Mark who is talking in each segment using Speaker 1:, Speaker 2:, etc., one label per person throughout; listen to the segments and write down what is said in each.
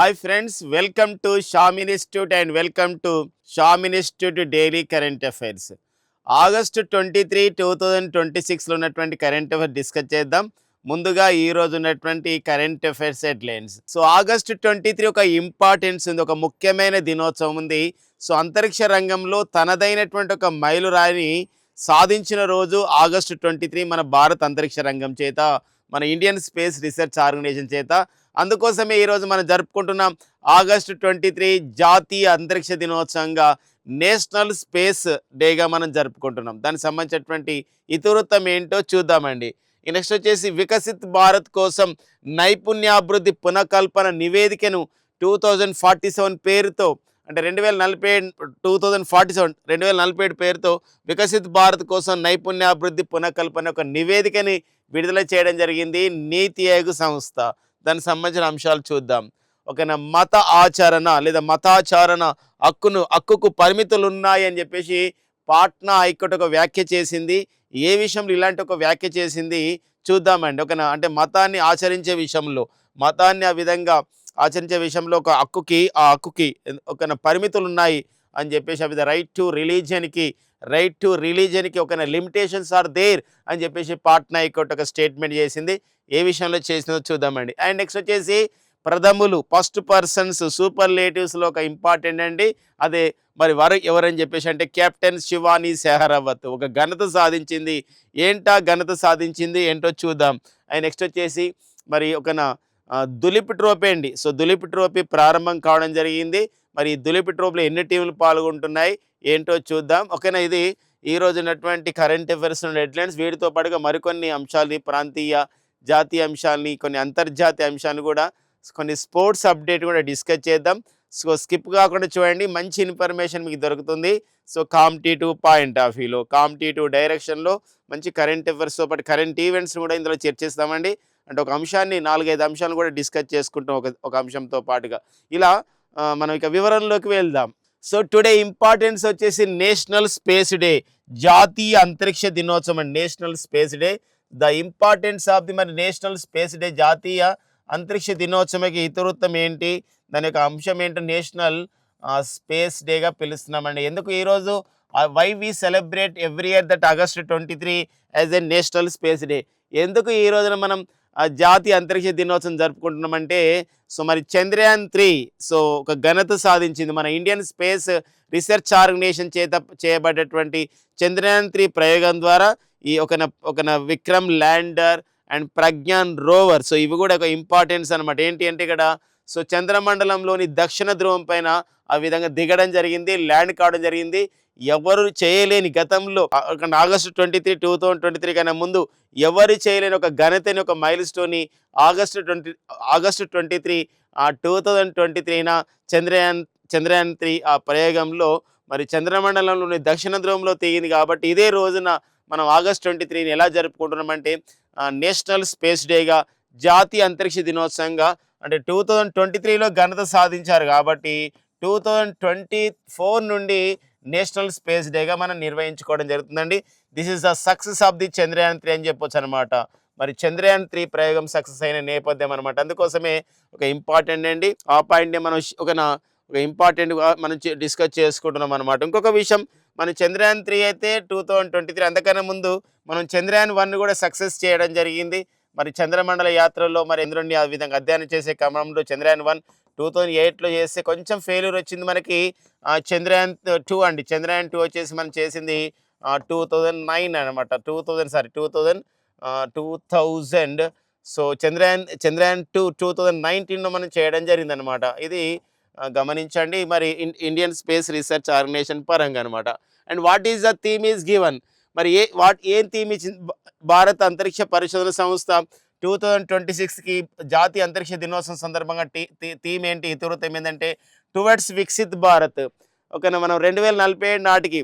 Speaker 1: Hi friends, welcome to Sam institute and welcome to Sam institute daily current affairs. August 23, 2026లో ఉన్నటువంటి current affair discuss చేద్దాం. ముందుగా ఈ రోజు ఉన్నటువంటి current affairs headlines. So August 23 ఒక importance ఉంది, ఒక ముఖ్యమైన దినోత్సవం ఉంది. సో అంతరిక్ష రంగంలో తనదైనటువంటి ఒక మైలురాయిని సాధించిన రోజు ఆగస్టు 23 మన భారత అంతరిక్ష రంగం చేత, మన ఇండియన్ స్పేస్ రీసెర్చ్ ఆర్గనైజేషన్ చేత. అందుకోసమే ఈరోజు మనం జరుపుకుంటున్నాం ఆగస్టు 23 జాతీయ అంతరిక్ష దినోత్సవంగా, నేషనల్ స్పేస్ డేగా మనం జరుపుకుంటున్నాం. దానికి సంబంధించినటువంటి ఇతివృత్తం ఏంటో చూద్దామండి. నెక్స్ట్ వచ్చేసి వికసిత్ భారత్ కోసం నైపుణ్యాభివృద్ధి పునఃకల్పన నివేదికను 2047 పేరుతో, అంటే 2047 పేరుతో వికసిత్ భారత్ కోసం నైపుణ్యాభివృద్ధి పునఃకల్పన ఒక నివేదికని విడుదల చేయడం జరిగింది నీతి ఆయోగ్ సంస్థ. దానికి సంబంధించిన అంశాలు చూద్దాం. ఓకేనా, మత ఆచరణ లేదా మతాచారణ హక్కుకు పరిమితులు ఉన్నాయి అని చెప్పేసి పాట్నా హైకోర్టు ఒక వ్యాఖ్య చేసింది. ఏ విషయంలో ఇలాంటి ఒక వ్యాఖ్య చేసింది చూద్దామండి. ఓకేనా, అంటే మతాన్ని ఆచరించే విషయంలో, మతాన్ని ఆ విధంగా ఆచరించే విషయంలో ఆ హక్కుకి ఒక పరిమితులు ఉన్నాయి అని చెప్పేసి, ఆ రైట్ టు రిలీజియన్కి ఒక లిమిటేషన్స్ ఆర్ దేర్ అని చెప్పేసి పాట్నా హైకోర్టు ఒక స్టేట్మెంట్ చేసింది. ఏ విషయంలో చేసిందో చూద్దామండి. అండ్ నెక్స్ట్ వచ్చేసి ప్రథములు, ఫస్ట్ పర్సన్స్, సూపర్లేటివ్స్లో ఒక ఇంపార్టెంట్ అండి. అదే మరి వారు ఎవరని చెప్పేసి అంటే కెప్టెన్ శివానీ సెహ్రావత్ ఒక ఘనత సాధించింది. ఘనత సాధించింది ఏంటో చూద్దాం. అండ్ నెక్స్ట్ వచ్చేసి మరి దులీప్ ట్రోఫీ అండి. సో దులీప్ ట్రోఫీ ప్రారంభం కావడం జరిగింది. మరి ఈ దులీప్ ట్రోఫీలో ఎన్ని టీంలు పాల్గొంటున్నాయి ఏంటో చూద్దాం. ఓకేనా, ఇది ఈ రోజు ఉన్నటువంటి కరెంట్ అఫైర్స్ హెడ్లైన్స్. వీటితో పాటుగా మరికొన్ని అంశాలని, ప్రాంతీయ జాతీయ అంశాలని, కొన్ని అంతర్జాతీయ అంశాలను కూడా, కొన్ని స్పోర్ట్స్ అప్డేట్ కూడా డిస్కస్ చేద్దాం. సో స్కిప్ కాకుండా చూడండి, మంచి ఇన్ఫర్మేషన్ మీకు దొరుకుతుంది. సో కాంపిటేటివ్ పాయింట్ ఆఫ్ వ్యూలో, కాంపిటేటివ్ డైరెక్షన్లో మంచి కరెంట్ అఫైర్స్తో పాటు కరెంట్ ఈవెంట్స్ కూడా ఇందులో చర్చిస్తామండి. అంటే ఒక అంశాన్ని 4-5 అంశాలను కూడా డిస్కస్ చేసుకుంటాం ఒక అంశంతో పాటుగా. ఇలా మనం ఇక వివరంలోకి వెళ్దాం. సో టుడే ఇంపార్టెన్స్ వచ్చేసి నేషనల్ స్పేస్ డే, జాతీయ అంతరిక్ష దినోత్సవం అండి. National space day, the importance of the మరి నేషనల్ స్పేస్ డే, జాతీయ అంతరిక్ష దినోత్సవంకి ఇతివృత్తం ఏంటి, దాని యొక్క అంశం ఏంటో నేషనల్ స్పేస్ డేగా పిలుస్తున్నామండి. ఎందుకు ఈరోజు why we celebrate every year that August 23 as a national space day? ఎందుకు ఈ రోజున మనం జాతీయ అంతరిక్ష దినోత్సవం జరుపుకుంటున్నామంటే, సో మరి చంద్రయాన్ 3 సో ఒక ఘనత సాధించింది. మన ఇండియన్ స్పేస్ రీసెర్చ్ ఆర్గనైజేషన్ చేత చేయబడ్డటువంటి చంద్రయాన్ 3 ప్రయోగం ద్వారా ఈ ఒక Vikram lander and Pragyan rover, so ఇవి కూడా ఒక ఇంపార్టెన్స్ అనమాట. ఏంటి అంటే ఇక్కడ సో చంద్రమండలంలోని దక్షిణ ధ్రువం పైన ఆ విధంగా దిగడం జరిగింది, ల్యాండ్ కావడం జరిగింది. ఎవరు చేయలేని గతంలో ఆగస్టు 23, 2023 కన్నా ముందు ఎవరు చేయలేని ఒక ఘనతని, ఒక మైల్ స్టోన్ని ఆగస్టు 23 2023న చంద్రయాన్ 3 ఆ ప్రయోగంలో మరి చంద్రమండలంలోని దక్షిణ ధ్రువంలో తెగింది. కాబట్టి ఇదే రోజున మనం ఆగస్ట్ 23ని ఎలా జరుపుకుంటున్నామంటే నేషనల్ స్పేస్ డేగా, జాతీయ అంతరిక్ష దినోత్సవంగా. అంటే 2023లో ఘనత సాధించారు కాబట్టి 2024 నుండి నేషనల్ స్పేస్ డేగా మనం నిర్వహించుకోవడం జరుగుతుందండి. This is the success of the Chandrayaan 3 అని చెప్పొచ్చు అనమాట. మరి చంద్రయాన్ 3 ప్రయోగం సక్సెస్ అయిన నేపథ్యం అనమాట. అందుకోసమే ఒక ఇంపార్టెంట్ అండి. ఆ పాయింట్ని మనం ఒక ఇంపార్టెంట్గా మనం డిస్కస్ చేసుకుంటున్నాం అనమాట. ఇంకొక విషయం, మన చంద్రయాన్ 3 అయితే 2023, అంతకన్నా ముందు మనం చంద్రయాన్ 1 కూడా సక్సెస్ చేయడం జరిగింది. మరి చంద్రమండల యాత్రలో మరి ఇంద్రుడిని ఆ విధంగా అధ్యయనం చేసే క్రమంలో చంద్రయాన్ 1 2008లో చేస్తే కొంచెం ఫెయిల్యూర్ వచ్చింది మనకి. చంద్రయాన్ 2 అండి, చంద్రయాన్ 2 వచ్చేసి మనం చేసింది 2009 అనమాట. 2000 సో చంద్రయాన్ 2 2019లో మనం చేయడం జరిగింది అనమాట. ఇది గమనించండి. మరి ఇండియన్ స్పేస్ రీసెర్చ్ ఆర్గనైజేషన్ పరంగా అనమాట. And what is the theme is given, మరి ఏం థీమ్ ఇచ్చింది భారత అంతరిక్ష పరిశోధన సంస్థ 2026కి జాతీయ అంతరిక్ష దినోత్సవం సందర్భంగా థీమ్ ఏంటి, ఇతివృత్తం ఏంటంటే టువర్డ్స్ వికసిత్ భారత్. ఓకేనా, మనం 2047 నాటికి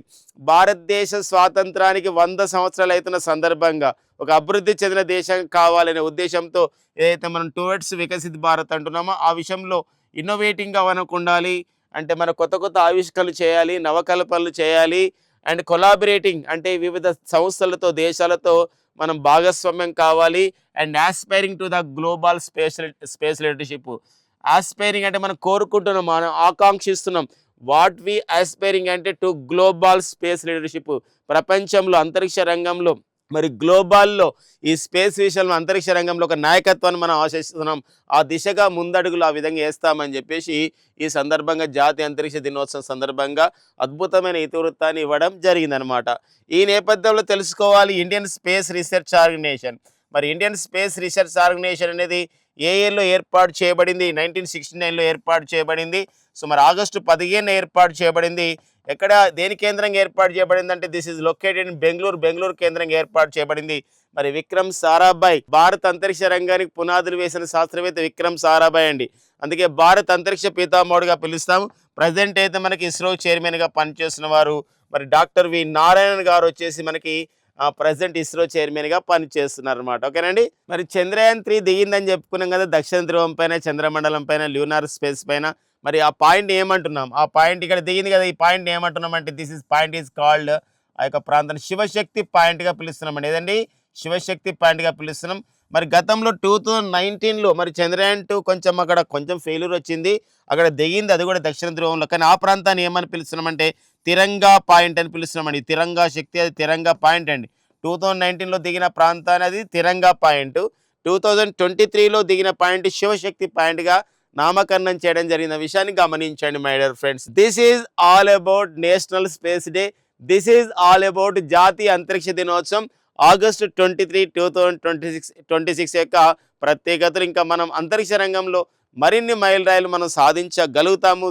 Speaker 1: భారతదేశ స్వాతంత్రానికి 100 సంవత్సరాలు అవుతున్న సందర్భంగా ఒక అభివృద్ధి చెందిన దేశం కావాలనే ఉద్దేశంతో ఏదైతే మనం టువర్డ్స్ వికసిత్ భారత్ అంటున్నామో ఆ విషయంలో ఇన్నోవేటింగ్గా మనకు ఉండాలి. అంటే మన కొత్త ఆవిష్కరణలు చేయాలి, నవకల్పనలు చేయాలి. అండ్ కొలాబరేటింగ్ అంటే వివిధ సంస్థలతో, దేశాలతో మనం భాగస్వామ్యం కావాలి. And aspiring to the global space leadership aspiring అంటే మనం కోరుకుంటున్నాం, మనం ఆకాంక్షిస్తున్నాం. వాట్ వి ఆస్పైరింగ్ అంటే టు గ్లోబల్ స్పేస్ లీడర్షిప్. ప్రపంచంలో అంతరిక్ష రంగంలో మరి గ్లోబల్లో ఈ స్పేస్ విషయంలో అంతరిక్ష రంగంలో ఒక నాయకత్వాన్ని మనం ఆశిస్తున్నాం. ఆ దిశగా ముందడుగులు ఆ విధంగా వేస్తామని చెప్పేసి ఈ సందర్భంగా జాతీయ అంతరిక్ష దినోత్సవం సందర్భంగా అద్భుతమైన ఇతివృత్తాన్ని ఇవ్వడం జరిగిందనమాట. ఈ నేపథ్యంలో తెలుసుకోవాలి ఇండియన్ స్పేస్ రీసెర్చ్ ఆర్గనైజేషన్. మరి ఇండియన్ స్పేస్ రీసెర్చ్ ఆర్గనైజేషన్ అనేది ఏ ఇయర్లో ఏర్పాటు చేయబడింది? 1969లో ఏర్పాటు చేయబడింది. సో మరి ఆగస్టు 15 ఏర్పాటు చేయబడింది. ఎక్కడ దేని కేంద్రంగా ఏర్పాటు చేయబడింది అంటే this is located in Bengaluru కేంద్రంగా ఏర్పాటు చేయబడింది. మరి విక్రమ్ సారాభాయ్ భారత అంతరిక్ష రంగానికి పునాదులు వేసిన శాస్త్రవేత్త విక్రమ్ సారాభాయ్ అండి. అందుకే భారత అంతరిక్ష పితామహుడుగా పిలుస్తాము. ప్రజెంట్ అయితే మనకి ఇస్రో చైర్మన్గా పనిచేస్తున్న వారు మరి డాక్టర్ వి నారాయణన్ గారు వచ్చేసి మనకి ప్రజెంట్ ఇస్రో చైర్మన్గా పనిచేస్తున్నారు అనమాట. ఓకేనండి. మరి చంద్రయాన్ 3 దిగిందని చెప్పుకున్నాం కదా, దక్షిణ ధ్రువం పైన, చంద్రమండలం పైన, ల్యూనార్ స్పేస్ పైన. మరి ఆ పాయింట్ ఏమంటున్నాం? ఆ పాయింట్ ఇక్కడ దిగింది కదా, ఈ పాయింట్ ఏమంటున్నాం అంటే this is point is called, ఆ యొక్క ప్రాంతాన్ని శివశక్తి పాయింట్గా పిలుస్తున్నాం అండి. ఏదండి? శివశక్తి పాయింట్గా పిలుస్తున్నాం. మరి గతంలో 2019లో మరి చంద్రయాన్ 2 కొంచెం ఫెయిల్యూర్ వచ్చింది, అక్కడ దిగింది, అది కూడా దక్షిణ ధ్రువంలో. కానీ ఆ ప్రాంతాన్ని ఏమని పిలుస్తున్నామంటే తిరంగా పాయింట్ అని పిలుస్తున్నామండి. తిరంగా శక్తి, అది తిరంగా పాయింట్ అండి. 2019లో దిగిన ప్రాంతాన్ని అది తిరంగా పాయింట్, 2023లో దిగిన పాయింట్ శివశక్తి పాయింట్గా నామకరణం చేయడం జరిగిన విషయాన్ని గమనించండి my dear friends. This is all about national space day. This is all about జాతీయ అంతరిక్ష దినోత్సవం ఆగస్టు 23, 2026 యొక్క ప్రత్యేకతలు. ఇంకా మనం అంతరిక్ష రంగంలో మరిన్ని మైలురాయిలు మనం సాధించగలుగుతాము,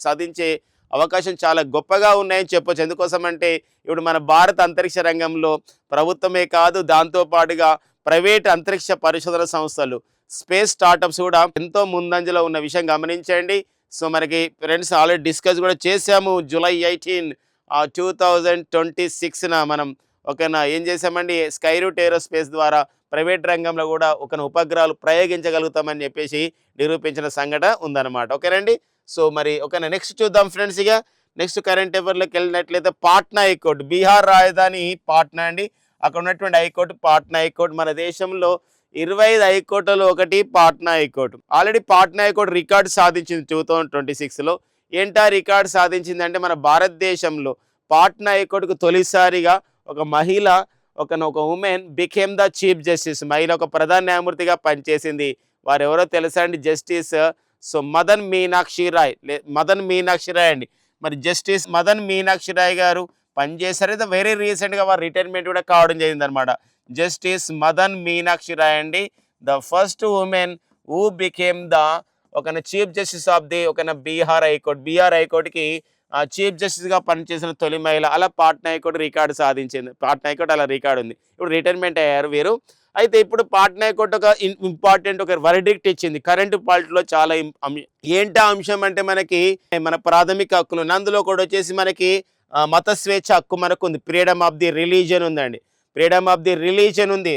Speaker 1: సాధించే అవకాశం చాలా గొప్పగా ఉన్నాయని చెప్పొచ్చు. ఎందుకోసం అంటే ఇప్పుడు మన భారత అంతరిక్ష రంగంలో ప్రభుత్వమే కాదు, దాంతోపాటుగా ప్రైవేట్ అంతరిక్ష పరిశోధన సంస్థలు, స్పేస్ స్టార్టప్స్ కూడా ఎంతో ముందంజలో ఉన్న విషయం గమనించండి. సో మనకి ఫ్రెండ్స్ ఆల్రెడీ డిస్కస్ కూడా చేసాము. జూలై 18, 2026న మనం ఒకనా ఏం చేసామండి, స్కై రూట్ ఏరోస్పేస్ ద్వారా ప్రైవేట్ రంగంలో కూడా ఒక ఉపగ్రహాలు ప్రయోగించగలుగుతామని చెప్పేసి నిరూపించిన సంఘటన ఉందన్నమాట. ఓకేనండి. సో మరి ఓకేనా, నెక్స్ట్ చూద్దాం ఫ్రెండ్స్. ఇక నెక్స్ట్ కరెంట్ అఫైర్లోకి వెళ్ళినట్లయితే పాట్నా హైకోర్టు, బీహార్ రాజధాని పాట్నా అండి. అక్కడ ఉన్నటువంటి హైకోర్టు పాట్నా హైకోర్టు. మన దేశంలో 25 హైకోర్టులో ఒకటి Patna high court. Already Patna high court record సాధించింది 2026లో. ఏంటా రికార్డు సాధించిందంటే మన భారతదేశంలో పాట్నా హైకోర్టుకు తొలిసారిగా ఒక మహిళ, ఒక women became the chief justice. మహిళ ఒక ప్రధాన న్యాయమూర్తిగా పనిచేసింది. వారు ఎవరో తెలుసా అండి? జస్టిస్ సో మదన్ మీనాక్షి రాయ్ అండి. మరి జస్టిస్ మదన్ మీనాక్షి రాయ్ గారు పనిచేశారు. అయితే వెరీ రీసెంట్గా వారు రిటైర్మెంట్ కూడా కావడం జరిగింది అనమాట. జస్టిస్ మదన్ మీనాక్షి రాయ్ అండి, the first women who became the chief justice of the Bihar high court. Bihar హైకోర్టుకి చీఫ్ జస్టిస్గా పనిచేసిన తొలి మహిళ. అలా పాట్నా హైకోర్టు రికార్డు సాధించింది. పాట్నా హైకోర్టు అలా రికార్డు ఉంది. ఇప్పుడు రిటైర్మెంట్ అయ్యారు వీరు. అయితే ఇప్పుడు పాట్నా హైకోర్టు ఒక ఇంపార్టెంట్ వర్డిక్ట్ ఇచ్చింది కరెంటు పాలిటీలో. చాలా ఏంటా అంశం అంటే మనకి మన ప్రాథమిక హక్కులు, అందులో కూడా వచ్చేసి మనకి మత స్వేచ్ఛ హక్కు మనకు ఉంది. ఫ్రీడమ్ ఆఫ్ ది రిలీజియన్ ఉందండి. ఫ్రీడమ్ ఆఫ్ ది రిలీజియన్ ఉంది.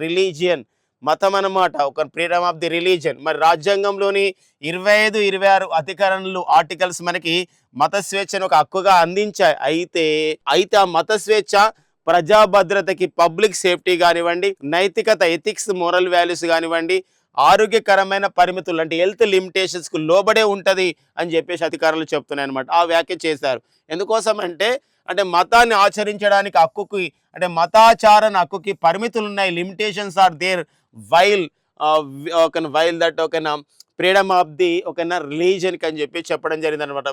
Speaker 1: రిలీజియన్ మతం అన్నమాట, ఒక ఫ్రీడమ్ ఆఫ్ ది రిలీజియన్. మరి రాజ్యాంగంలోని 25, 26 అధికరణలు, ఆర్టికల్స్ మనకి మత స్వేచ్ఛను ఒక హక్కుగా అందించాయి. అయితే ఆ మత స్వేచ్ఛ ప్రజా భద్రతకి, పబ్లిక్ సేఫ్టీ కానివ్వండి, నైతికత, ఎథిక్స్, మోరల్ వాల్యూస్ కానివ్వండి, ఆరోగ్యకరమైన పరిమితులు అంటే హెల్త్ లిమిటేషన్స్కు లోబడే ఉంటుంది అని చెప్పేసి అధికారులు చెప్తున్నాయి అనమాట. ఆ వ్యాఖ్య చేశారు. ఎందుకోసం అంటే మతాన్ని ఆచరించడానికి హక్కుకి, మతాచారణ హక్కుకి పరిమితులు ఉన్నాయి. Limitations are there while that freedom of the రిలీజియన్కి అని చెప్పి చెప్పడం జరిగింది అనమాట.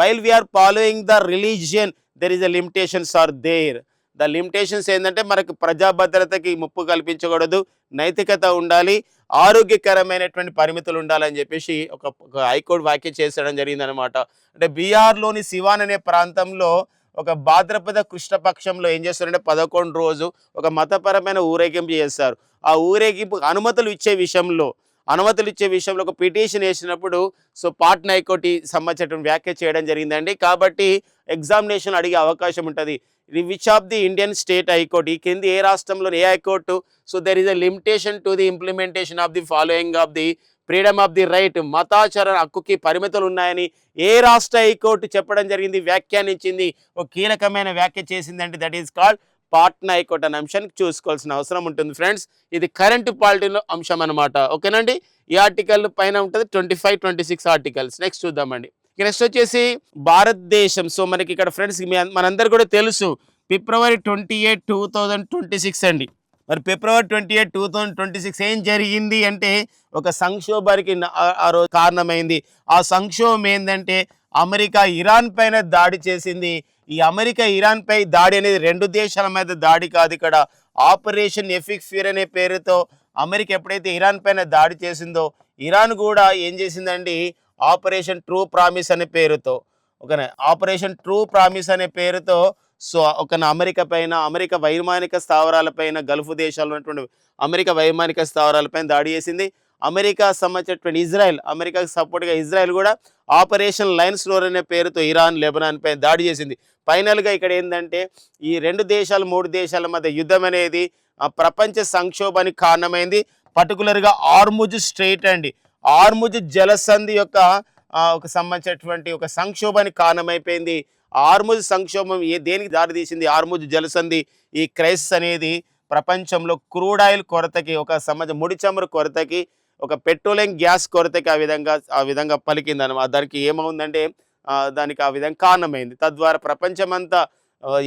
Speaker 1: While we are following the religion there is the limitations are there. The limitations ఏంటంటే మనకు ప్రజా భద్రతకి ముప్పు కల్పించకూడదు, నైతికత ఉండాలి, ఆరోగ్యకరమైనటువంటి పరిమితులు ఉండాలని చెప్పేసి ఒక హైకోర్టు వ్యాఖ్య చేసడం జరిగింది అనమాట. అంటే బీహార్లోని సివాన్ అనే ప్రాంతంలో ఒక భాద్రపద కృష్ణపక్షంలో ఏం చేస్తారంటే 11 రోజు ఒక మతపరమైన ఊరేగింపు చేస్తారు. ఆ ఊరేగింపు అనుమతులు ఇచ్చే విషయంలో ఒక పిటిషన్ వేసినప్పుడు సో పాట్నా హైకోర్టు సంబంధించిన వ్యాఖ్య చేయడం జరిగిందండి. కాబట్టి ఎగ్జామినేషన్ అడిగే అవకాశం ఉంటుంది. Which of the Indian state high court, ఈ కింది ఏ రాష్ట్రంలోని ఏ high court, so there is a limitation to the implementation of the following of the freedom of the right, మతాచరణ హక్కుకి పరిమితులు ఉన్నాయని ఏ రాష్ట్ర హైకోర్టు చెప్పడం జరిగింది, వ్యాఖ్యానించింది, ఒక కీలకమైన వ్యాఖ్య చేసిందంటే that is called Patna high court అనే అంశాన్ని చూసుకోవాల్సిన అవసరం ఉంటుంది ఫ్రెండ్స్. ఇది కరెంట్ పాలిటీలో అంశం అనమాట. ఓకేనండి. ఈ ఆర్టికల్ పైన ఉంటుంది 25, 26 ఆర్టికల్స్. నెక్స్ట్ చూద్దామండి. నెక్స్ట్ వచ్చేసి భారతదేశం. సో మనకి ఇక్కడ ఫ్రెండ్స్ మనందరూ కూడా తెలుసు ఫిబ్రవరి 28, 2026 అండి. మరి ఫిబ్రవరి 28, 2026 ఏం జరిగింది అంటే ఒక సంక్షోభానికి ఆ రోజు కారణమైంది. ఆ సంక్షోభం ఏంటంటే అమెరికా ఇరాన్ పైన దాడి చేసింది. ఈ అమెరికా ఇరాన్ పై దాడి అనేది 2 దేశాల మీద దాడి కాదు. ఇక్కడ ఆపరేషన్ ఎపిక్ ఫియర్ అనే పేరుతో అమెరికా ఎప్పుడైతే ఇరాన్ పైన దాడి చేసిందో ఇరాన్ కూడా ఏం చేసిందండి, ఆపరేషన్ ట్రూ ప్రామిస్ అనే పేరుతో ఆపరేషన్ ట్రూ ప్రామిస్ అనే పేరుతో సో అమెరికా పైన, అమెరికా వైమానిక స్థావరాలపైన, గల్ఫ్ దేశాల్లో ఉన్నటువంటి అమెరికా వైమానిక స్థావరాలపైన దాడి చేసింది. అమెరికా సంబంధించినటువంటి ఇజ్రాయెల్, అమెరికాకు సపోర్ట్గా ఇజ్రాయెల్ కూడా ఆపరేషన్ లయన్ స్లోర్ అనే పేరుతో ఇరాన్, లెబనాన్ పైన దాడి చేసింది. ఫైనల్గా ఇక్కడ ఏంటంటే ఈ 2 దేశాలు 3 దేశాల మధ్య యుద్ధం అనేది ప్రపంచ సంక్షోభానికి కారణమైంది. పర్టికులర్గా ఆర్ముజ్ స్ట్రెయిట్ అండి, ఆర్ముజ్ జలసంధి యొక్క ఒక సంబంధించినటువంటి ఒక సంక్షోభానికి కారణమైపోయింది. ఆర్ముజ్ సంక్షోభం దేనికి దారితీసింది? ఆర్ముజ్ జలసంధి, ఈ క్రైసిస్ అనేది ప్రపంచంలో క్రూడ్ ఆయిల్ కొరతకి, ఒక ముడి చమురు కొరతకి, ఒక పెట్రోలియం గ్యాస్ కొరతకి ఆ విధంగా పలికింది అనమాట. దానికి ఏమవుందంటే దానికి ఆ విధంగా కారణమైంది. తద్వారా ప్రపంచమంతా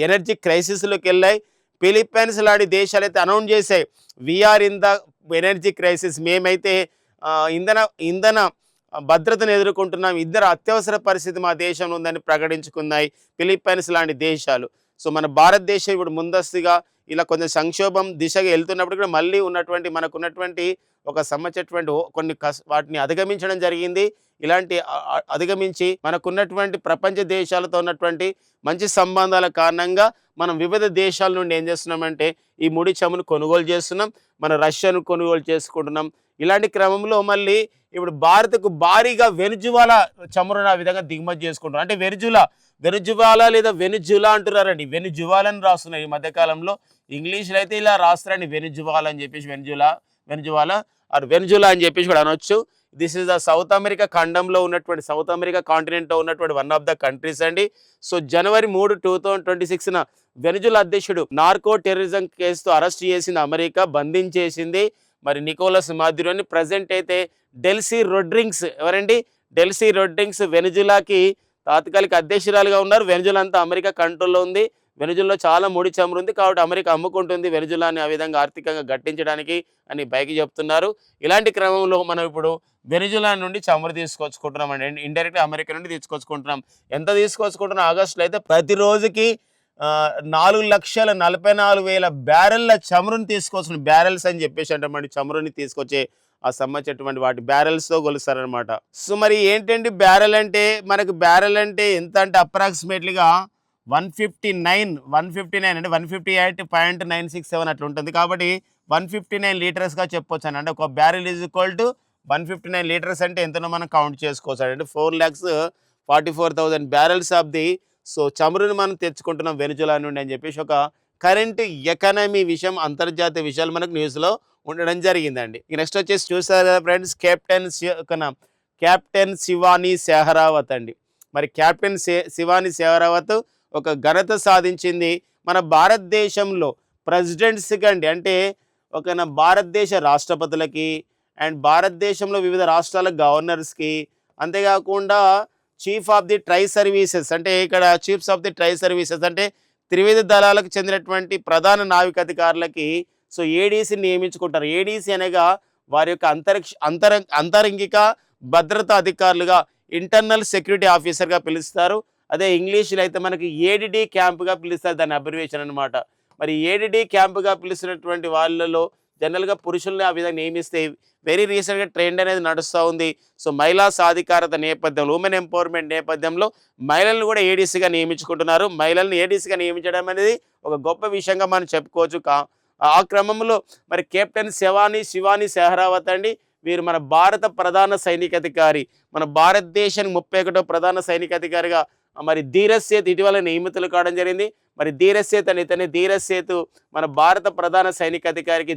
Speaker 1: ఎనర్జీ క్రైసిస్లోకి వెళ్ళాయి. ఫిలిప్పైన్స్ లాంటి దేశాలు అయితే అనౌన్స్ చేశాయి, we are in the energy crisis, మేమైతే ఇంధన భద్రతను ఎదుర్కొంటున్నాం, ఇద్దరు అత్యవసర పరిస్థితి మా దేశంలో ఉందని ప్రకటించుకున్నాయి ఫిలిప్పైన్స్ లాంటి దేశాలు. సో మన భారతదేశం ఇప్పుడు ముందస్తుగా ఇలా కొంచెం సంక్షోభం దిశగా వెళ్తున్నప్పుడు కూడా మళ్ళీ మనకున్నటువంటి ఒక సంబంధించినటువంటి వాటిని అధిగమించడం జరిగింది. ఇలాంటి అధిగమించి మనకున్నటువంటి ప్రపంచ దేశాలతో ఉన్నటువంటి మంచి సంబంధాల కారణంగా మనం వివిధ దేశాల నుండి ఏం చేస్తున్నామంటే ఈ ముడి చమును కొనుగోలు చేస్తున్నాం, మన రష్యాను కొనుగోలు చేసుకుంటున్నాం. ఇలాంటి క్రమంలో మళ్ళీ ఇప్పుడు భారత్కు భారీగా వెనుజువాలా చమురును ఆ విధంగా దిగుమతి చేసుకుంటాం. అంటే వెనుజువాలా లేదా వెనుజులా అంటున్నారండి, వెనుజువాలా అని రాస్తున్నారు ఈ మధ్యకాలంలో. ఇంగ్లీష్లో అయితే ఇలా రాస్తారండి, వెనుజువాలా అని చెప్పేసి, వెనుజువాలా ఆర్ వెనుజులా అని చెప్పేసి కూడా అనొచ్చు. This is the south America ఖండంలో ఉన్నటువంటి, సౌత్ అమెరికా కాంటినెంట్లో ఉన్నటువంటి వన్ ఆఫ్ ద కంట్రీస్ అండి. సో జనవరి 3, 2026 వెనుజులా అధ్యక్షుడు నార్కో టెర్రరిజం కేసుతో అరెస్ట్ చేసింది అమెరికా, బంధించేసింది. మరి నికోలస్ మాదురోని. ప్రజెంట్ అయితే డెల్సీ రోడ్రిగ్స్, ఎవరండి? డెల్సీ రోడ్రిగ్స్ వెనుజులాకి తాత్కాలిక అధ్యక్షురాలుగా ఉన్నారు. వెనుజులా అంతా అమెరికా కంట్రోల్లో ఉంది. వెనుజులాలో చాలా ముడి చమురు ఉంది కాబట్టి అమెరికా అమ్ముకుంటుంది వెనుజులాని ఆ విధంగా ఆర్థికంగా గట్టించడానికి అని పైకి చెప్తున్నారు. ఇలాంటి క్రమంలో మనం ఇప్పుడు వెనుజులా నుండి చమురు తీసుకొచ్చుకుంటున్నాం అండి, ఇండైరెక్ట్గా అమెరికా నుండి తీసుకొచ్చుకుంటున్నాం. ఎంత తీసుకొచ్చుకుంటున్నాం? ఆగస్టులో అయితే ప్రతిరోజుకి 4,44,000 బ్యారెల్ల చమురుని తీసుకొచ్చిన, బ్యారెల్స్ అని చెప్పేసి అంటామండి, చమురుని తీసుకొచ్చే ఆ సంబంధించినటువంటి వాటి బ్యారెల్స్తో కొలుస్తారనమాట. సో మరి ఏంటండి బ్యారెల్ అంటే? మనకు బ్యారెల్ అంటే ఎంత అంటే అప్రాక్సిమేట్లీగా 159 అంటే 158.967 అట్లా ఉంటుంది. కాబట్టి 159 లీటర్స్గా చెప్పొచ్చు అని. అంటే ఒక barrel is equal to 159 litres అంటే ఎంతనో మనం కౌంట్ చేసుకోవచ్చు అంటే 4,44,000 బ్యారెల్స్ ఆఫ్ ది సో చమురుని మనం తెచ్చుకుంటున్నాం వెనుజులా నుండి అని చెప్పేసి ఒక కరెంట్ ఎకానమీ విషయం, అంతర్జాతీయ విషయాలు మనకు న్యూస్లో ఉండడం జరిగిందండి. నెక్స్ట్ వచ్చేసి చూస్తారు కదా ఫ్రెండ్స్, కెప్టెన్ శివాని సెహ్రావత్ అండి. మరి కెప్టెన్ శివాని సెహ్రావత్ ఒక ఘనత సాధించింది మన భారతదేశంలో ప్రెసిడెంట్స్కి అండి. అంటే భారతదేశ రాష్ట్రపతులకి అండ్ భారతదేశంలో వివిధ రాష్ట్రాల గవర్నర్స్కి, అంతేకాకుండా chief of the tri services, అంటే ఇక్కడ chiefs of the tri services అంటే త్రివిధ దళాలకు చెందినటువంటి ప్రధాన నావికాధికారులకి సో ఏడీసీ నియమించుకుంటారు. ఏడీసీ అనగా వారి యొక్క అంతరంగిక భద్రతా అధికారులుగా, ఇంటర్నల్ సెక్యూరిటీ ఆఫీసర్గా పిలుస్తారు. అదే ఇంగ్లీష్లో అయితే మనకి ఏడిడి క్యాంప్గా పిలుస్తారు, దాని అబ్రివేషన్ అనమాట. మరి ఏడిడి క్యాంప్గా పిలుస్తున్నటువంటి వాళ్ళలో జనరల్గా పురుషుల్ని ఆ విధంగా నియమిస్తే వెరీ రీసెంట్గా ట్రెండ్ అనేది నడుస్తూ ఉంది. సో మహిళా సాధికారత నేపథ్యంలో, ఉమెన్ ఎంపవర్మెంట్ నేపథ్యంలో మహిళలను కూడా ఏడీసీగా నియమించుకుంటున్నారు. మహిళలను ఏడీసీగా నియమించడం అనేది ఒక గొప్ప విషయంగా మనం చెప్పుకోవచ్చు. ఆ క్రమంలో మరి కెప్టెన్ శివాని సెహ్రావత్ అండి, వీరు మన భారత ప్రధాన సైనికాధికారి, మన భారతదేశానికి 31వ ప్రధాన సైనికాధికారిగా మరి ధీరజ్ సేత్ ఇటీవల నియమితులు కావడం జరిగింది. మరి ధీరజ్ సేత్ అని ఇతనే, ధీరజ్ సేత్ మన భారత ప్రధాన సైనికాధికారికి,